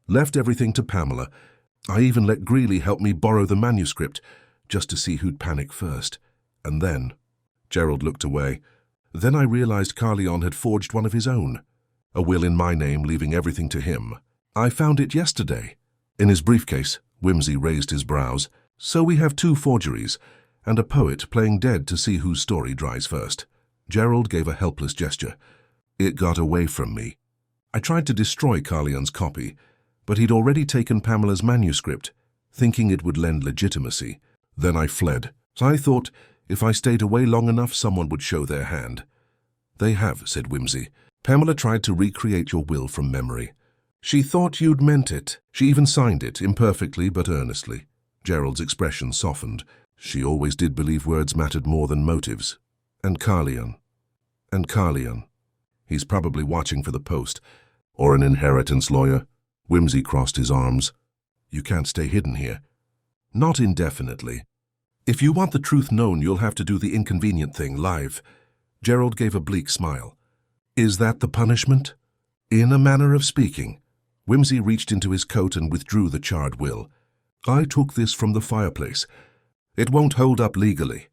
Left everything to Pamela. I even let Greeley help me borrow the manuscript, just to see who'd panic first. And then, Gerald looked away. Then I realized Carleon had forged one of his own. A will in my name, leaving everything to him. I found it yesterday. In his briefcase. Whimsy raised his brows. So we have 2 forgeries, and a poet playing dead to see whose story dries first. Gerald gave a helpless gesture. It got away from me. I tried to destroy Carleon's copy, but he'd already taken Pamela's manuscript, thinking it would lend legitimacy. Then I fled. So I thought, if I stayed away long enough, someone would show their hand. They have, said Whimsy. Pamela tried to recreate your will from memory. She thought you'd meant it. She even signed it, imperfectly but earnestly. Gerald's expression softened. She always did believe words mattered more than motives. And Carleon. He's probably watching for the post. Or an inheritance lawyer. Whimsy crossed his arms. You can't stay hidden here. Not indefinitely. If you want the truth known, you'll have to do the inconvenient thing live. Gerald gave a bleak smile. Is that the punishment? In a manner of speaking. Whimsy reached into his coat and withdrew the charred will. I took this from the fireplace. It won't hold up legally,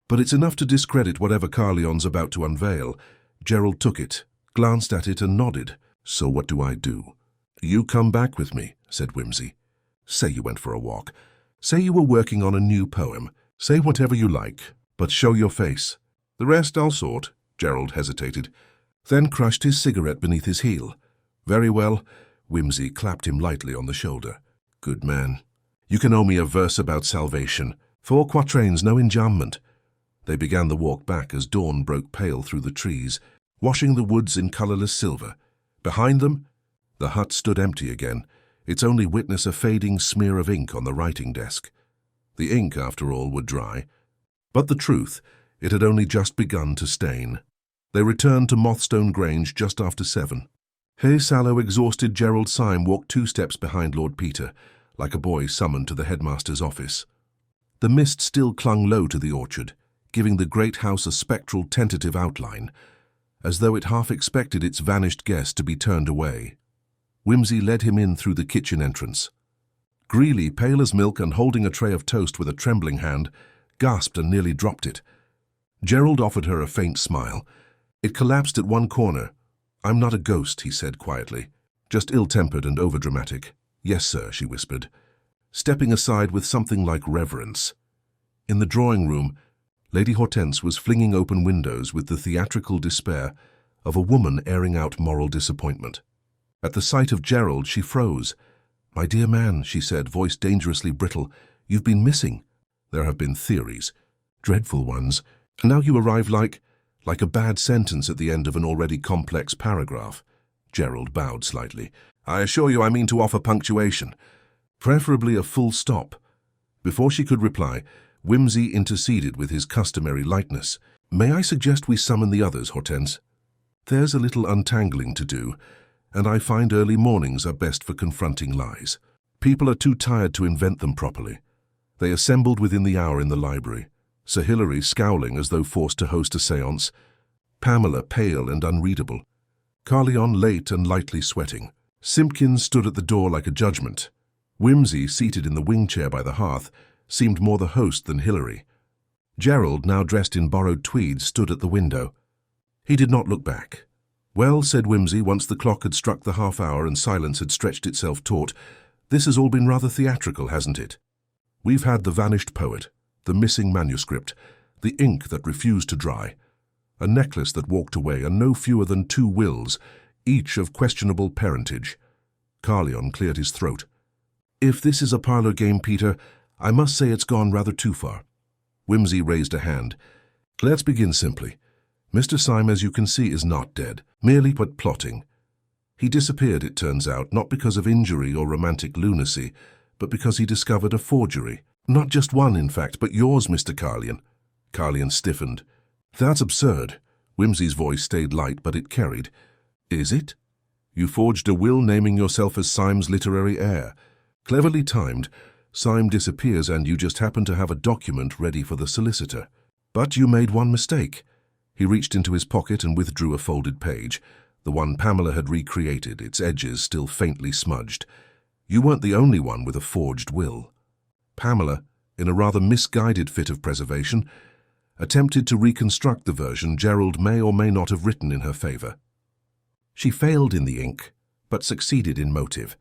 but it's enough to discredit whatever Carleon's about to unveil. Gerald took it, glanced at it and nodded. So what do I do? You come back with me, said Whimsy. Say you went for a walk. Say you were working on a new poem. Say whatever you like, but show your face. The rest I'll sort. Gerald hesitated, then crushed his cigarette beneath his heel. Very well. Whimsy clapped him lightly on the shoulder. Good man. You can owe me a verse about salvation. 4 quatrains, no enjambment. They began the walk back as dawn broke pale through the trees, washing the woods in colourless silver. Behind them, the hut stood empty again, its only witness a fading smear of ink on the writing desk. The ink, after all, would dry. But the truth, it had only just begun to stain. They returned to Mothstone Grange just after 7. Hay Sallow, exhausted Gerald Syme, walked 2 steps behind Lord Peter, like a boy summoned to the headmaster's office. The mist still clung low to the orchard, giving the great house a spectral, tentative outline, as though it half expected its vanished guest to be turned away. Whimsy led him in through the kitchen entrance. Greeley, pale as milk and holding a tray of toast with a trembling hand, gasped and nearly dropped it. Gerald offered her a faint smile. It collapsed at one corner. I'm not a ghost, he said quietly. Just ill-tempered and overdramatic. Yes, sir, she whispered, stepping aside with something like reverence. In the drawing room, Lady Hortense was flinging open windows with the theatrical despair of a woman airing out moral disappointment. At the sight of Gerald, she froze. My dear man, she said, voice dangerously brittle, you've been missing. There have been theories, dreadful ones, and now you arrive like a bad sentence at the end of an already complex paragraph. Gerald bowed slightly. I assure you I mean to offer punctuation, preferably a full stop. Before she could reply, Whimsy interceded with his customary lightness. May I suggest we summon the others, Hortense? There's a little untangling to do, and I find early mornings are best for confronting lies. People are too tired to invent them properly. They assembled within the hour in the library, Sir Hilary scowling as though forced to host a séance, Pamela pale and unreadable, Carleon late and lightly sweating. Simpkins stood at the door like a judgment. Whimsy, seated in the wing chair by the hearth, seemed more the host than Hilary. Gerald, now dressed in borrowed tweeds, stood at the window. He did not look back. Well, said Whimsy, once the clock had struck the half-hour and silence had stretched itself taut, this has all been rather theatrical, hasn't it? We've had the vanished poet, the missing manuscript, the ink that refused to dry, a necklace that walked away, and no fewer than 2 wills, each of questionable parentage. Carleon cleared his throat. If this is a parlour game, Peter, I must say it's gone rather too far. Whimsy raised a hand. Let's begin simply. Mr. Syme, as you can see, is not dead, merely but plotting. He disappeared, it turns out, not because of injury or romantic lunacy, but because he discovered a forgery. Not just one, in fact, but yours, Mr. Carlion. Carlion stiffened. That's absurd. Whimsy's voice stayed light, but it carried. Is it? You forged a will naming yourself as Syme's literary heir. Cleverly timed, Syme disappears and you just happen to have a document ready for the solicitor. But you made one mistake. He reached into his pocket and withdrew a folded page, the one Pamela had recreated, its edges still faintly smudged. You weren't the only one with a forged will. Pamela, in a rather misguided fit of preservation, attempted to reconstruct the version Gerald may or may not have written in her favor. She failed in the ink, but succeeded in motive.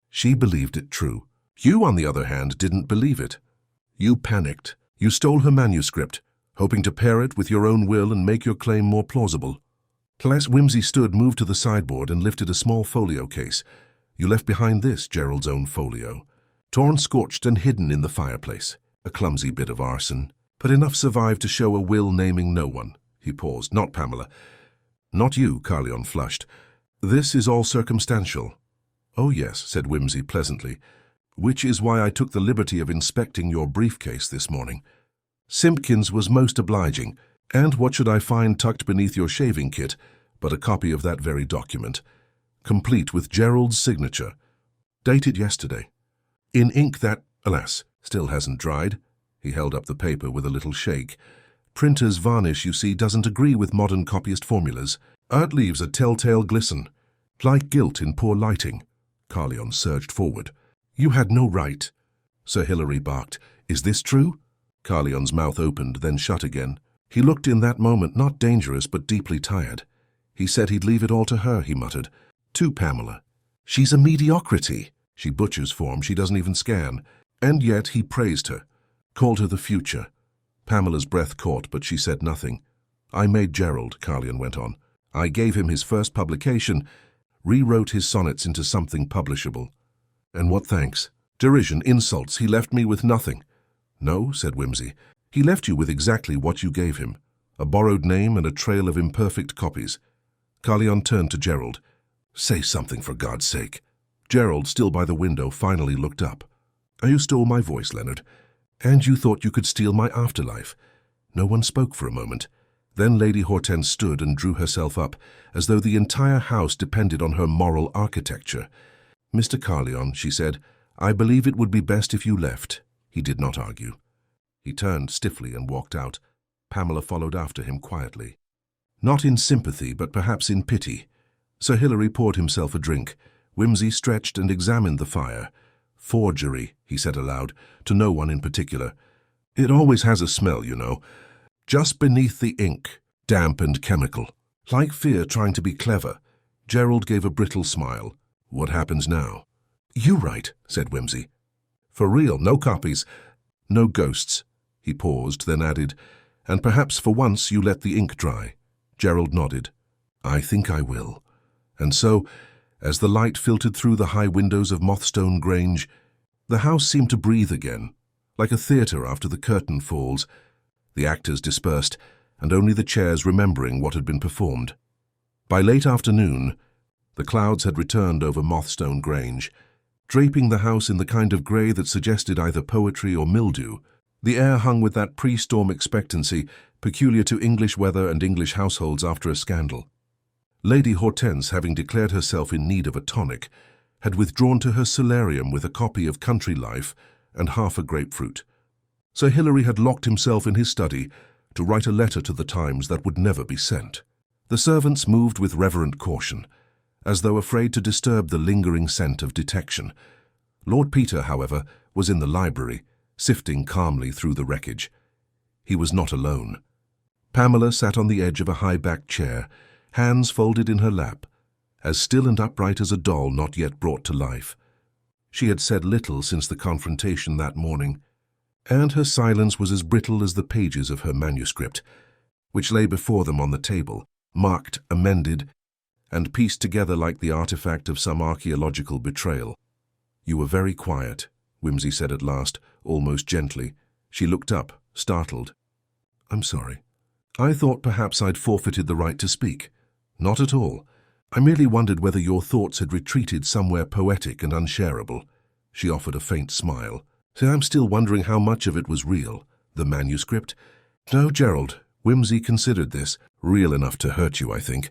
She believed it true. You, on the other hand, didn't believe it. You panicked. You stole her manuscript, hoping to pair it with your own will and make your claim more plausible. Whimsy stood, moved to the sideboard, and lifted a small folio case. You left behind this, Gerald's own folio. Torn, scorched, and hidden in the fireplace. A clumsy bit of arson. But enough survived to show a will naming no one. He paused. Not Pamela. Not you, Carlion flushed. This is all circumstantial. Oh yes, said Whimsy pleasantly. Which is why I took the liberty of inspecting your briefcase this morning. Simpkins was most obliging. And what should I find tucked beneath your shaving kit but a copy of that very document, complete with Gerald's signature, dated yesterday, in ink that, alas, still hasn't dried. He held up the paper with a little shake. Printer's varnish, you see, doesn't agree with modern copyist formulas. Art leaves a telltale glisten, like gilt in poor lighting. Carlion surged forward. You had no right. Sir Hilary barked. Is this true? Carlion's mouth opened, then shut again. He looked in that moment not dangerous but deeply tired. He said he'd leave it all to her, he muttered. To Pamela. She's a mediocrity. She butchers form, she doesn't even scan. And yet he praised her, called her the future. Pamela's breath caught, but she said nothing. I made Gerald, Carlion went on. I gave him his first publication, rewrote his sonnets into something publishable. And what thanks? Derision, insults, he left me with nothing. No, said Whimsy. He left you with exactly what you gave him, a borrowed name and a trail of imperfect copies. Carlion turned to Gerald. Say something, for God's sake. Gerald, still by the window, finally looked up. You stole my voice, Leonard. And you thought you could steal my afterlife. No one spoke for a moment. Then Lady Hortense stood and drew herself up, as though the entire house depended on her moral architecture. Mr. Carlion, she said, I believe it would be best if you left. He did not argue. He turned stiffly and walked out. Pamela followed after him quietly. Not in sympathy, but perhaps in pity. Sir Hilary poured himself a drink. Whimsy stretched and examined the fire. Forgery, he said aloud, to no one in particular. It always has a smell, you know. Just beneath the ink, damp and chemical. Like fear trying to be clever. Gerald gave a brittle smile. What happens now? You write, said Whimsy. For real, no copies, no ghosts. He paused, then added, and perhaps for once you let the ink dry. Gerald nodded. I think I will. And so, as the light filtered through the high windows of Mothstone Grange, the house seemed to breathe again, like a theatre after the curtain falls. The actors dispersed, and only the chairs remembering what had been performed. By late afternoon, the clouds had returned over Mothstone Grange, draping the house in the kind of grey that suggested either poetry or mildew. The air hung with that pre-storm expectancy peculiar to English weather and English households after a scandal. Lady Hortense, having declared herself in need of a tonic, had withdrawn to her solarium with a copy of Country Life and half a grapefruit. Sir Hilary had locked himself in his study to write a letter to the Times that would never be sent. The servants moved with reverent caution, as though afraid to disturb the lingering scent of detection. Lord Peter, however, was in the library, sifting calmly through the wreckage. He was not alone. Pamela sat on the edge of a high-backed chair, hands folded in her lap, as still and upright as a doll not yet brought to life. She had said little since the confrontation that morning, and her silence was as brittle as the pages of her manuscript, which lay before them on the table, marked, amended, and pieced together like the artifact of some archaeological betrayal. You were very quiet, Whimsy said at last, almost gently. She looked up, startled. I'm sorry. I thought perhaps I'd forfeited the right to speak. Not at all. I merely wondered whether your thoughts had retreated somewhere poetic and unshareable. She offered a faint smile. So I'm still wondering how much of it was real. The manuscript? No, Gerald. Whimsy considered this. Real enough to hurt you, I think.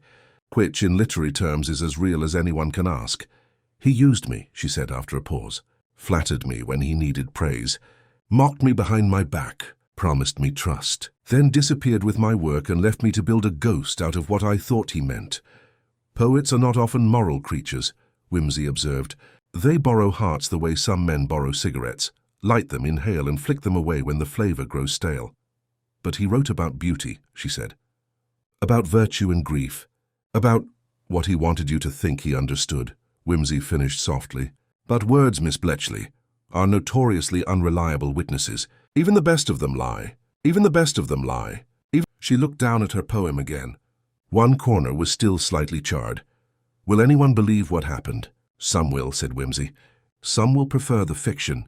Which, in literary terms, is as real as anyone can ask. He used me, she said after a pause. Flattered me when he needed praise. Mocked me behind my back. Promised me trust. Then disappeared with my work and left me to build a ghost out of what I thought he meant. Poets are not often moral creatures, Whimsy observed. They borrow hearts the way some men borrow cigarettes. Light them, inhale, and flick them away when the flavor grows stale. But he wrote about beauty, she said. About virtue and grief. About what he wanted you to think he understood, Whimsy finished softly. But words, Miss Bletchley, are notoriously unreliable witnesses. Even the best of them lie. Even the best of them lie. She looked down at her poem again. One corner was still slightly charred. Will anyone believe what happened? Some will, said Whimsy. Some will prefer the fiction.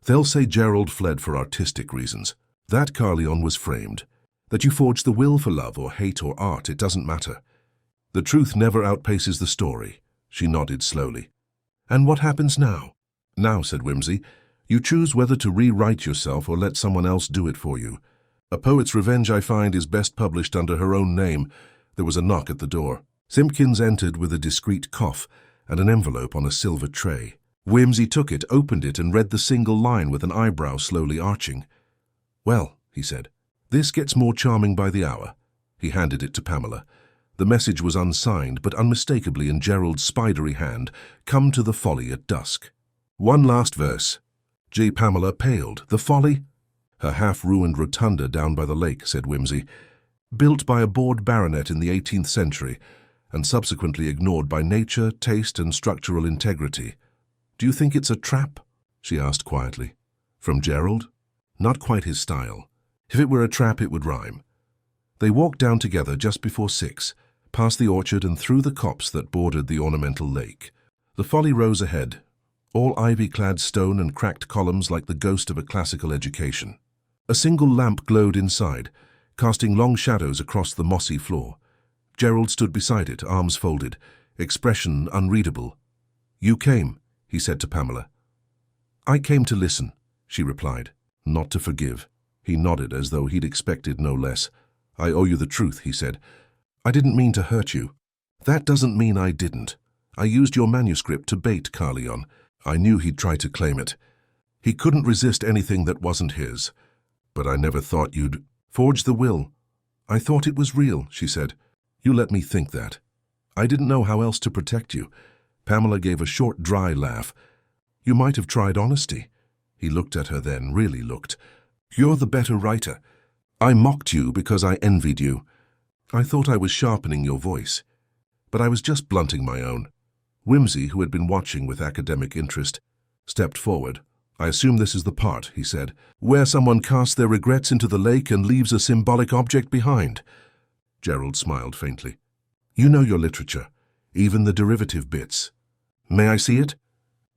They'll say Gerald fled for artistic reasons. That Carleon was framed. That you forged the will for love or hate or art, it doesn't matter. The truth never outpaces the story. She nodded slowly. And what happens now? Now, said Whimsy, you choose whether to rewrite yourself or let someone else do it for you. A poet's revenge, I find, is best published under her own name. There was a knock at the door. Simpkins entered with a discreet cough and an envelope on a silver tray. Whimsy took it, opened it, and read the single line with an eyebrow slowly arching. Well, he said, this gets more charming by the hour. He handed it to Pamela. The message was unsigned, but unmistakably in Gerald's spidery hand, come to the folly at dusk. One last verse. Pamela paled. The folly? Her half-ruined rotunda down by the lake, said Whimsy. Built by a bored baronet in the 18th century, and subsequently ignored by nature, taste, and structural integrity. Do you think it's a trap? She asked quietly. From Gerald? Not quite his style. If it were a trap, it would rhyme. They walked down together just before 6, past the orchard and through the copse that bordered the ornamental lake. The folly rose ahead, all ivy-clad stone and cracked columns like the ghost of a classical education. A single lamp glowed inside, casting long shadows across the mossy floor. Gerald stood beside it, arms folded, expression unreadable. You came, he said to Pamela. I came to listen, she replied, not to forgive. He nodded as though he'd expected no less. I owe you the truth, he said. I didn't mean to hurt you. That doesn't mean I didn't. I used your manuscript to bait Carleon. I knew he'd try to claim it. He couldn't resist anything that wasn't his. But I never thought you'd forge the will. I thought it was real, she said. You let me think that. I didn't know how else to protect you. Pamela gave a short, dry laugh. You might have tried honesty. He looked at her then, really looked. You're the better writer. I mocked you because I envied you. I thought I was sharpening your voice. But I was just blunting my own. Whimsy, who had been watching with academic interest, stepped forward. I assume this is the part, he said, where someone casts their regrets into the lake and leaves a symbolic object behind. Gerald smiled faintly. You know your literature, even the derivative bits. May I see it?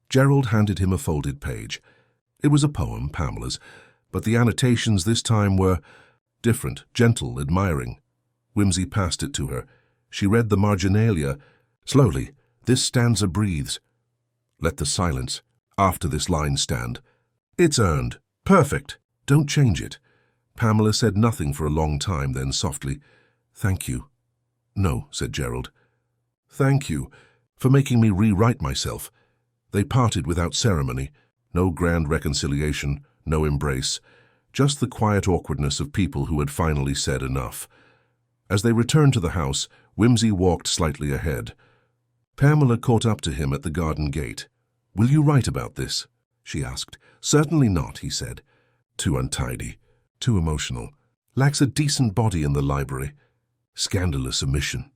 Gerald handed him a folded page. It was a poem, Pamela's, but the annotations this time were different, gentle, admiring. Whimsy passed it to her. She read the marginalia. Slowly, this stanza breathes. Let the silence after this line stand. It's earned. Perfect. Don't change it. Pamela said nothing for a long time, then softly, Thank you. No, said Gerald. Thank you for making me rewrite myself. They parted without ceremony. No grand reconciliation, no embrace. Just the quiet awkwardness of people who had finally said enough. As they returned to the house, Whimsy walked slightly ahead. Pamela caught up to him at the garden gate. Will you write about this? She asked. Certainly not, he said. Too untidy, too emotional. Lacks a decent body in the library. Scandalous omission.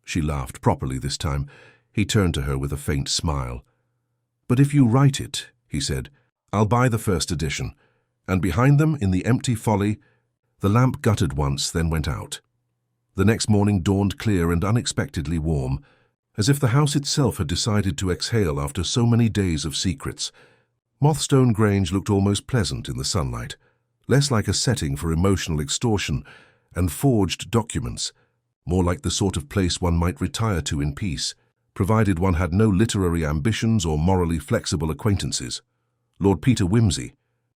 She laughed properly this time. He turned to her with a faint smile. But if you write it, he said, I'll buy the first edition. And behind them, in the empty folly, the lamp guttered once, then went out. The next morning dawned clear and unexpectedly warm, as if the house itself had decided to exhale after so many days of secrets. Mothstone Grange looked almost pleasant in the sunlight, less like a setting for emotional extortion and forged documents, more like the sort of place one might retire to in peace, provided one had no literary ambitions or morally flexible acquaintances. Lord Peter Wimsey,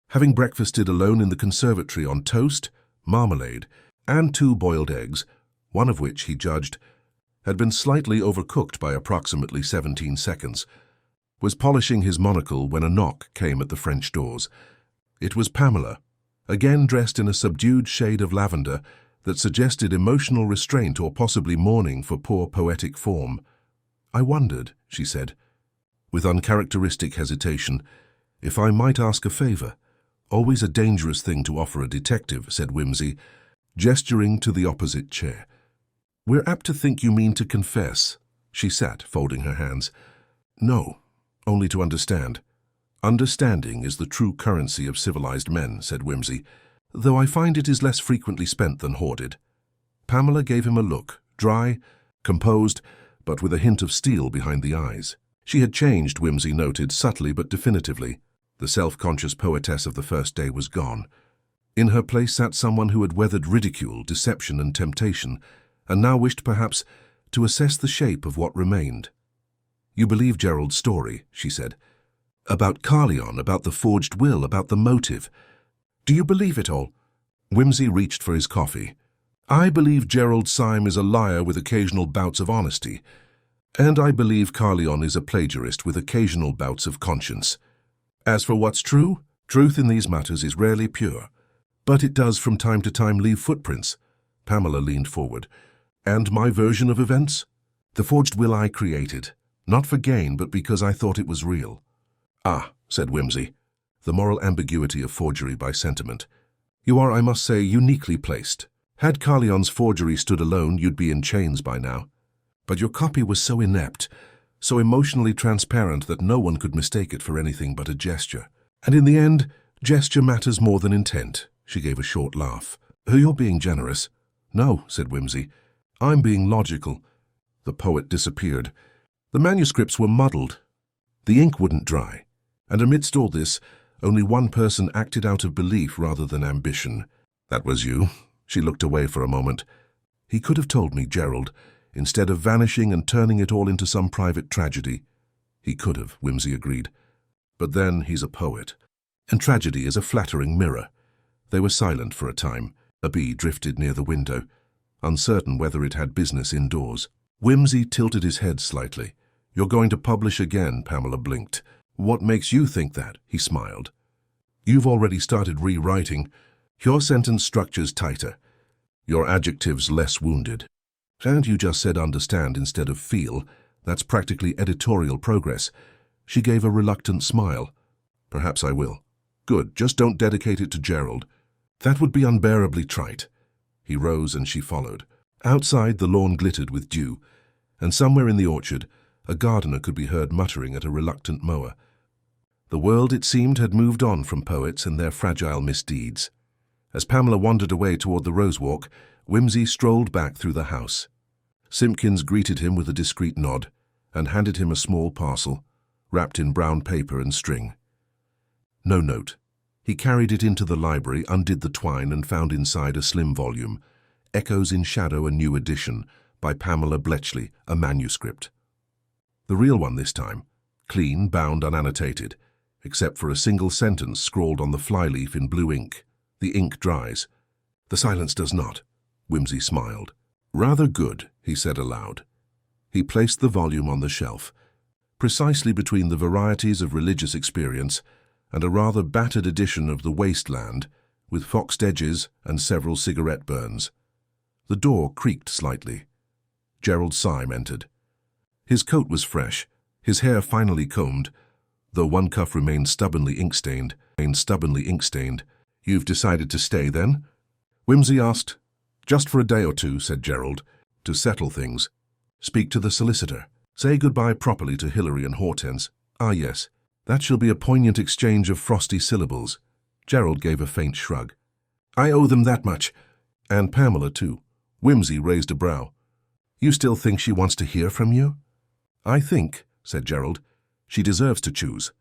having breakfasted alone in the conservatory on toast, marmalade, and 2 boiled eggs, one of which, he judged, had been slightly overcooked by approximately 17 seconds, was polishing his monocle when a knock came at the French doors. It was Pamela, again dressed in a subdued shade of lavender that suggested emotional restraint or possibly mourning for poor poetic form. "I wondered," she said, with uncharacteristic hesitation, "if I might ask a favor." "Always a dangerous thing to offer a detective," said Wimsey, gesturing to the opposite chair. "We're apt to think you mean to confess." She sat, folding her hands. "No, only to understand." "Understanding is the true currency of civilized men," said Wimsey, "though I find it is less frequently spent than hoarded." Pamela gave him a look, dry, composed, but with a hint of steel behind the eyes. She had changed, Wimsey noted, subtly but definitively. The self-conscious poetess of the first day was gone. In her place sat someone who had weathered ridicule, deception, and temptation, and now wished perhaps to assess the shape of what remained. "You believe Gerald's story," she said. "About Carleon, about the forged will, about the motive. Do you believe it all?" Wimsey reached for his coffee. "I believe Gerald Syme is a liar with occasional bouts of honesty, and I believe Carleon is a plagiarist with occasional bouts of conscience. As for what's true, truth in these matters is rarely pure, but it does from time to time leave footprints." Pamela leaned forward. "And my version of events? The forged will I created, not for gain, but because I thought it was real." "Ah," said Wimsey, the moral ambiguity of forgery by sentiment. "You are, I must say, uniquely placed. Had Carleon's forgery stood alone, you'd be in chains by now. But your copy was so inept, so emotionally transparent that no one could mistake it for anything but a gesture. And in the end, gesture matters more than intent." She gave a short laugh. "You're being generous." "No," said Wimsey. "I'm being logical." The poet disappeared. The manuscripts were muddled. The ink wouldn't dry. And amidst all this, only one person acted out of belief rather than ambition. "That was you." She looked away for a moment. "He could have told me, Gerald, instead of vanishing and turning it all into some private tragedy." "He could have," Wimsey agreed. "But then he's a poet, and tragedy is a flattering mirror." They were silent for a time. A bee drifted near the window, uncertain whether it had business indoors. Wimsey tilted his head slightly. "You're going to publish again," Pamela blinked. "What makes you think that?" He smiled. "You've already started rewriting. Your sentence structure's tighter, your adjectives less wounded. And you just said understand instead of feel. That's practically editorial progress." She gave a reluctant smile. "Perhaps I will." "Good, just don't dedicate it to Gerald. That would be unbearably trite." He rose and she followed. Outside, the lawn glittered with dew, and somewhere in the orchard, a gardener could be heard muttering at a reluctant mower. The world, it seemed, had moved on from poets and their fragile misdeeds. As Pamela wandered away toward the rose walk, Wimsey strolled back through the house. Simpkins greeted him with a discreet nod and handed him a small parcel, wrapped in brown paper and string. No note. He carried it into the library, undid the twine, and found inside a slim volume, Echoes in Shadow, a New Edition, by Pamela Bletchley, a manuscript. The real one this time, clean, bound, unannotated, except for a single sentence scrawled on the flyleaf in blue ink. The ink dries. "The silence does not." Wimsey smiled. "Rather good," he said aloud. He placed the volume on the shelf, precisely between the varieties of religious experience and a rather battered edition of The Wasteland, with foxed edges and several cigarette burns. The door creaked slightly. Gerald Syme entered. His coat was fresh, his hair finely combed, though one cuff remained stubbornly ink-stained. "You've decided to stay, then?" Wimsey asked. "Just for a day or two," said Gerald, "to settle things. Speak to the solicitor. Say goodbye properly to Hilary and Hortense. Ah, yes, that shall be a poignant exchange of frosty syllables." Gerald gave a faint shrug. "I owe them that much. And Pamela, too." Wimsey raised a brow. "You still think she wants to hear from you?" "I think," said Gerald, "she deserves to choose."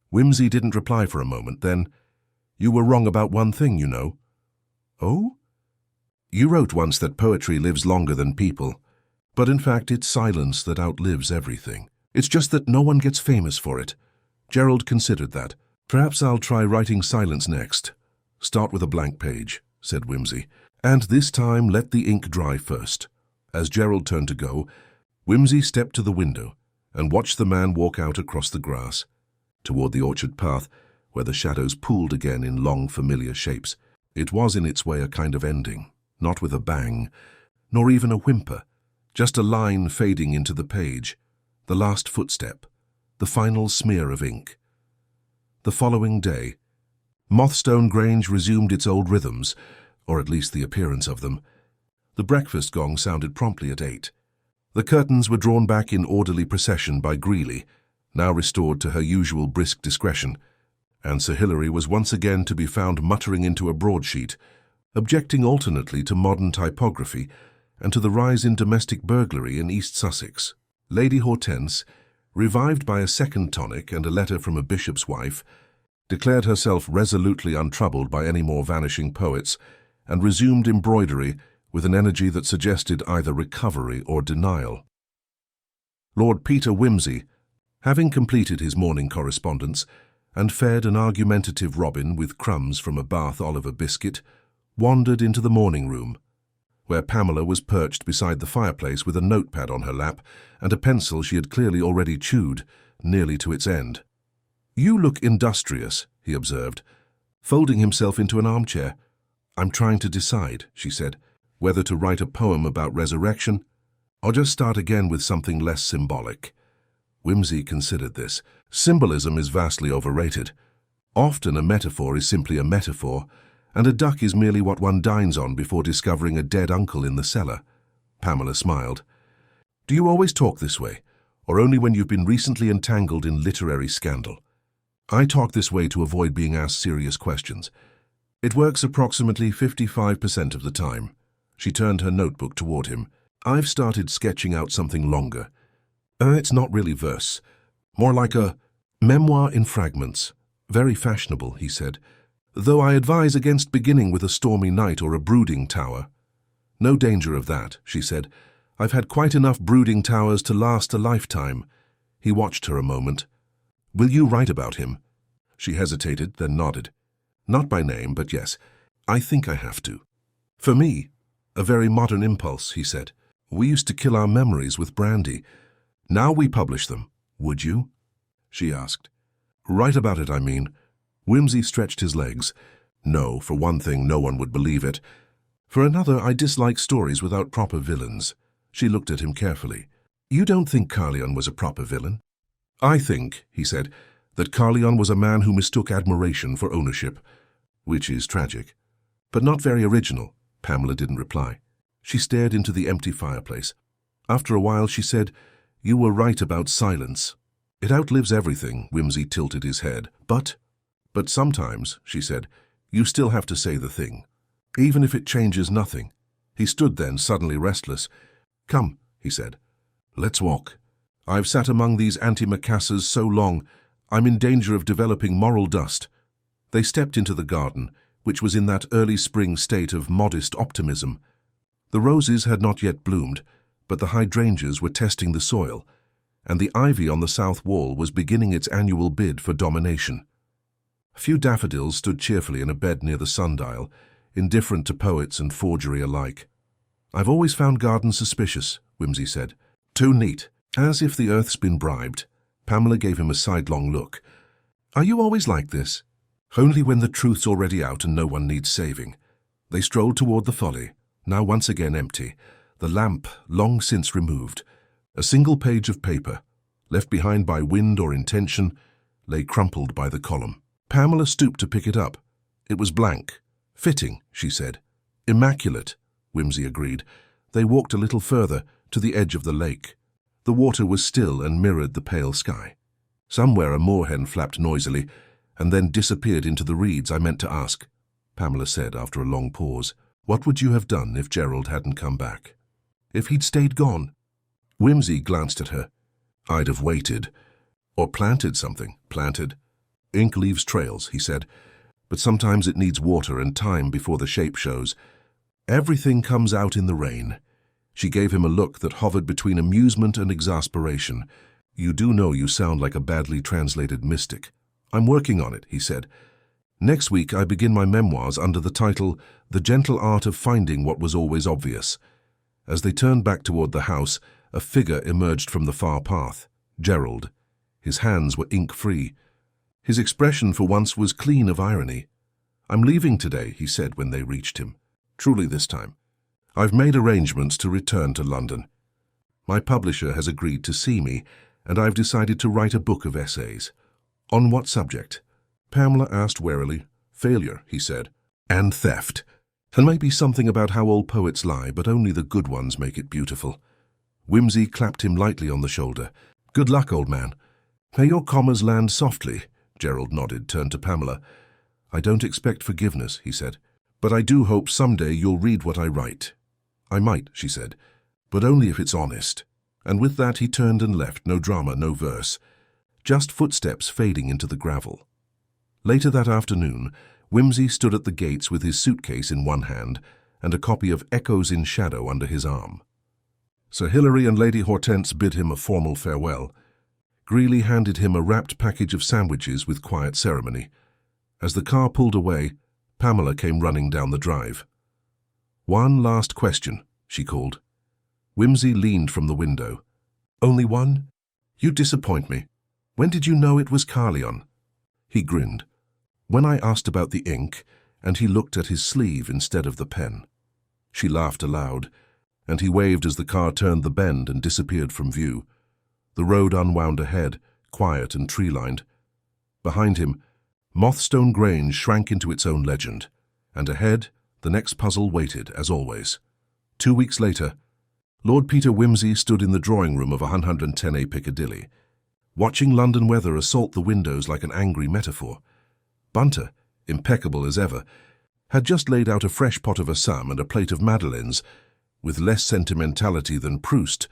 Wimsey didn't reply for a moment, then, "You were wrong about one thing, you know." "Oh?" You wrote once that poetry lives longer than people, but in fact it's silence that outlives everything. It's just that no one gets famous for it. Gerald considered that. Perhaps I'll try writing silence next. Start with a blank page, said Whimsy, and this time let the ink dry first. As Gerald turned to go, Whimsy stepped to the window and watched the man walk out across the grass, toward the orchard path, where the shadows pooled again in long, familiar shapes. It was in its way a kind of ending, not with a bang, nor even a whimper, just a line fading into the page, the last footstep, the final smear of ink. The following day, Mothstone Grange resumed its old rhythms, or at least the appearance of them. The breakfast gong sounded promptly at 8. The curtains were drawn back in orderly procession by Greeley, now restored to her usual brisk discretion, and Sir Hilary was once again to be found muttering into a broadsheet, objecting alternately to modern typography and to the rise in domestic burglary in East Sussex. Lady Hortense, revived by a second tonic and a letter from a bishop's wife, declared herself resolutely untroubled by any more vanishing poets, and resumed embroidery with an energy that suggested either recovery or denial. Lord Peter Whimsy, having completed his morning correspondence and fed an argumentative Robin with crumbs from a Bath Oliver biscuit, wandered into the morning room, where Pamela was perched beside the fireplace with a notepad on her lap and a pencil she had clearly already chewed, nearly to its end. "You look industrious," he observed, folding himself into an armchair. "I'm trying to decide," she said, "whether to write a poem about resurrection or just start again with something less symbolic." Whimsy considered this. Symbolism is vastly overrated. Often a metaphor is simply a metaphor, and a duck is merely what one dines on before discovering a dead uncle in the cellar. Pamela smiled. "Do you always talk this way, or only when you've been recently entangled in literary scandal?" "I talk this way to avoid being asked serious questions. It works approximately 55% of the time." She turned her notebook toward him. "I've started sketching out something longer. It's not really verse. More like a memoir in fragments. Very fashionable," he said. "Though I advise against beginning with a stormy night or a brooding tower." "No danger of that," she said. "I've had quite enough brooding towers to last a lifetime." He watched her a moment. "Will you write about him?" She hesitated, then nodded. "Not by name, but yes, I think I have to." "For me, a very modern impulse," he said. "We used to kill our memories with brandy. Now we publish them. Would you?" she asked. "Write about it, I mean." Whimsy stretched his legs. "No, for one thing, no one would believe it. For another, I dislike stories without proper villains." She looked at him carefully. "You don't think Carleon was a proper villain?" "I think," he said, "that Carleon was a man who mistook admiration for ownership, which is tragic. But not very original." Pamela didn't reply. She stared into the empty fireplace. After a while she said, "You were right about silence. It outlives everything." Whimsy tilted his head. But sometimes," she said, "you still have to say the thing, even if it changes nothing." He stood then, suddenly restless. "Come," he said, "let's walk. I've sat among these antimacassars so long, I'm in danger of developing moral dust." They stepped into the garden, which was in that early spring state of modest optimism. The roses had not yet bloomed, but the hydrangeas were testing the soil, and the ivy on the south wall was beginning its annual bid for domination. A few daffodils stood cheerfully in a bed near the sundial, indifferent to poets and forgery alike. "I've always found gardens suspicious," Whimsy said. "Too neat, as if the earth's been bribed." Pamela gave him a sidelong look. "Are you always like this?" "Only when the truth's already out and no one needs saving." They strolled toward the folly, now once again empty, the lamp long since removed. A single page of paper, left behind by wind or intention, lay crumpled by the column. Pamela stooped to pick it up. It was blank. "Fitting," she said. "Immaculate," Whimsy agreed. They walked a little further, to the edge of the lake. The water was still and mirrored the pale sky. Somewhere a moorhen flapped noisily, and then disappeared into the reeds. "I meant to ask," Pamela said after a long pause. "What would you have done if Gerald hadn't come back? If he'd stayed gone?" Whimsy glanced at her. "I'd have waited. Or planted something." "Planted? Ink leaves trails," he said. "But sometimes it needs water and time before the shape shows. Everything comes out in the rain. She gave him a look that hovered between amusement and exasperation. You do know you sound like a badly translated mystic. I'm working on it, he said. Next week I begin my memoirs under the title, The Gentle Art of Finding What Was Always Obvious. As they turned back toward the house, a figure emerged from the far path. Gerald. His hands were ink-free. His expression for once was clean of irony. I'm leaving today, he said when they reached him. Truly this time. I've made arrangements to return to London. My publisher has agreed to see me, and I've decided to write a book of essays. On what subject? Pamela asked warily. Failure, he said. And theft. And maybe something about how all poets lie, but only the good ones make it beautiful. Whimsy clapped him lightly on the shoulder. Good luck, old man. May your commas land softly. Gerald nodded, turned to Pamela. I don't expect forgiveness, he said, but I do hope someday you'll read what I write. I might, she said, but only if it's honest. And with that he turned and left, no drama, no verse. Just footsteps fading into the gravel. Later that afternoon, Whimsy stood at the gates with his suitcase in one hand and a copy of Echoes in Shadow under his arm. Sir Hilary and Lady Hortense bid him a formal farewell. Greeley handed him a wrapped package of sandwiches with quiet ceremony. As the car pulled away, Pamela came running down the drive. One last question, she called. Whimsy leaned from the window. Only one? You disappoint me. When did you know it was Carleon? He grinned. When I asked about the ink, and he looked at his sleeve instead of the pen. She laughed aloud, and he waved as the car turned the bend and disappeared from view. The road unwound ahead, quiet and tree-lined. Behind him, Mothstone Grange shrank into its own legend, and ahead, the next puzzle waited, as always. 2 weeks later, Lord Peter Whimsy stood in the drawing room of 110A Piccadilly, watching London weather assault the windows like an angry metaphor. Bunter, impeccable as ever, had just laid out a fresh pot of assam and a plate of madeleines, with less sentimentality than Proust.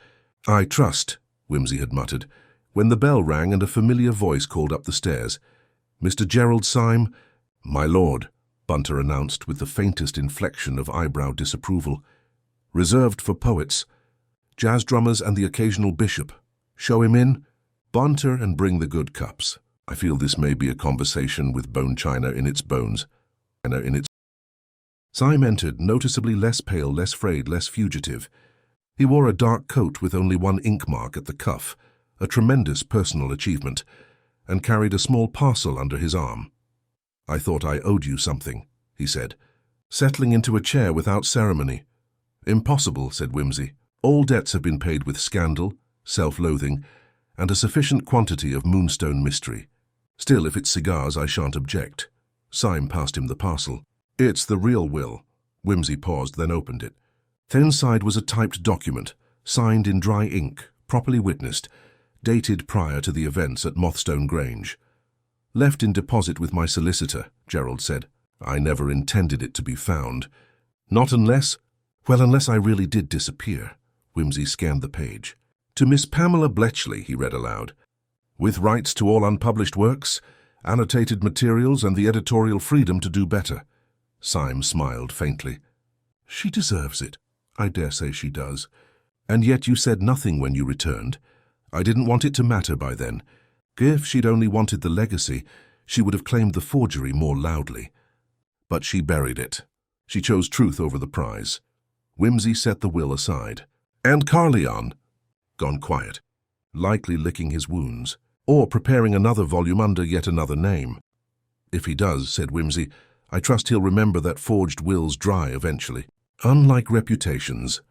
I trust, Whimsy had muttered, when the bell rang and a familiar voice called up the stairs. Mr. Gerald Syme? My lord, Bunter announced with the faintest inflection of eyebrow disapproval. Reserved for poets, jazz drummers and the occasional bishop. Show him in. Bunter and bring the good cups. I feel this may be a conversation with bone china in its bones. Syme entered, noticeably less pale, less frayed, less fugitive. He wore a dark coat with only one ink mark at the cuff, a tremendous personal achievement, and carried a small parcel under his arm. I thought I owed you something, he said, settling into a chair without ceremony. Impossible, said Whimsy. All debts have been paid with scandal, self-loathing, and a sufficient quantity of moonstone mystery. Still, if it's cigars, I shan't object. Syme passed him the parcel. It's the real will. Whimsy paused, then opened it. Inside was a typed document, signed in dry ink, properly witnessed, dated prior to the events at Mothstone Grange. Left in deposit with my solicitor, Gerald said. I never intended it to be found. Not unless, well, unless I really did disappear. Whimsy scanned the page. To Miss Pamela Bletchley, he read aloud. With rights to all unpublished works, annotated materials, and the editorial freedom to do better. Syme smiled faintly. She deserves it. I dare say she does. And yet you said nothing when you returned. I didn't want it to matter by then. If she'd only wanted the legacy, she would have claimed the forgery more loudly. But she buried it. She chose truth over the prize. Whimsy set the will aside. And Carleon? Gone quiet. Likely licking his wounds. Or preparing another volume under yet another name. If he does, said Whimsy, I trust he'll remember that forged wills dry eventually. Unlike reputations.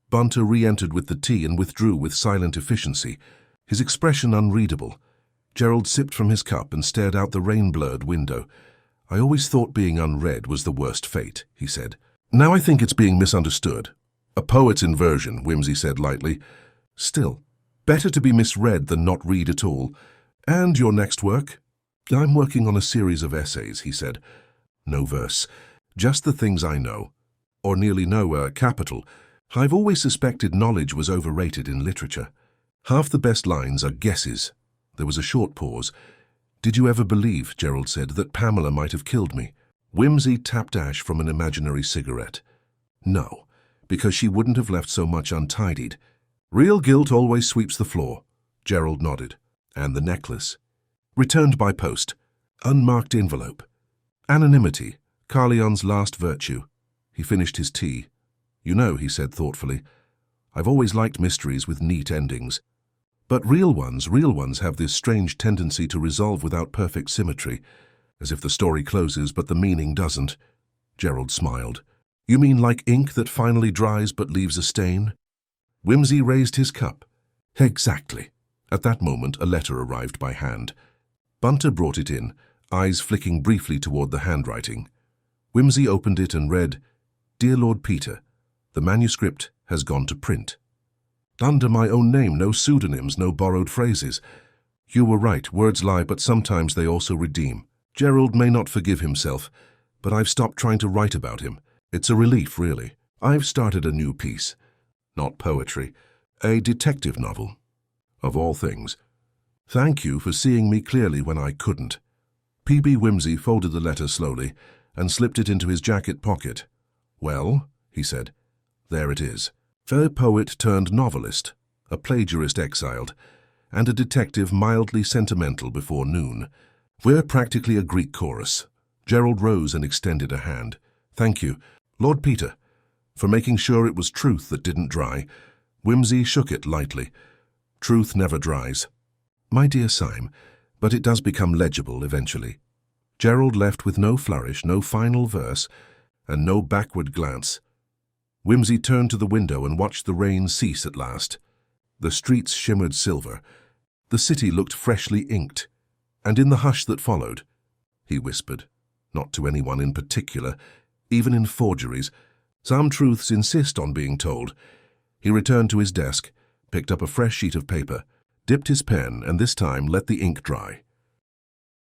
Bunter re-entered with the tea and withdrew with silent efficiency, his expression unreadable. Gerald sipped from his cup and stared out the rain-blurred window. I always thought being unread was the worst fate, he said. Now I think it's being misunderstood. A poet's inversion, Whimsy said lightly. Still, better to be misread than not read at all. And your next work? I'm working on a series of essays, he said. No verse, just the things I know. Or nearly know, capital. I've always suspected knowledge was overrated in literature. Half the best lines are guesses. There was a short pause. Did you ever believe, Gerald said, that Pamela might have killed me? Whimsy tapped ash from an imaginary cigarette. No, because she wouldn't have left so much untidied. Real guilt always sweeps the floor. Gerald nodded. And the necklace. Returned by post. Unmarked envelope. Anonymity, Carleon's last virtue. He finished his tea. You know, he said thoughtfully, I've always liked mysteries with neat endings. But real ones have this strange tendency to resolve without perfect symmetry, as if the story closes but the meaning doesn't. Gerald smiled. You mean like ink that finally dries but leaves a stain? Whimsy raised his cup. Exactly. At that moment, a letter arrived by hand. Bunter brought it in, eyes flicking briefly toward the handwriting. Whimsy opened it and read, Dear Lord Peter, the manuscript has gone to print. Under my own name, no pseudonyms, no borrowed phrases. You were right, words lie, but sometimes they also redeem. Gerald may not forgive himself, but I've stopped trying to write about him. It's a relief, really. I've started a new piece. Not poetry, a detective novel. Of all things. Thank you for seeing me clearly when I couldn't. P.B. Whimsy folded the letter slowly and slipped it into his jacket pocket. Well, he said, there it is. A poet turned novelist, a plagiarist exiled, and a detective mildly sentimental before noon. We're practically a Greek chorus. Gerald rose and extended a hand. Thank you, Lord Peter, for making sure it was truth that didn't dry. Whimsy shook it lightly. Truth never dries. My dear Syme, but it does become legible eventually. Gerald left with no flourish, no final verse, and no backward glance. Whimsy turned to the window and watched the rain cease at last. The streets shimmered silver. The city looked freshly inked. And in the hush that followed, he whispered, not to anyone in particular, even in forgeries, some truths insist on being told. He returned to his desk, picked up a fresh sheet of paper, dipped his pen, and this time let the ink dry.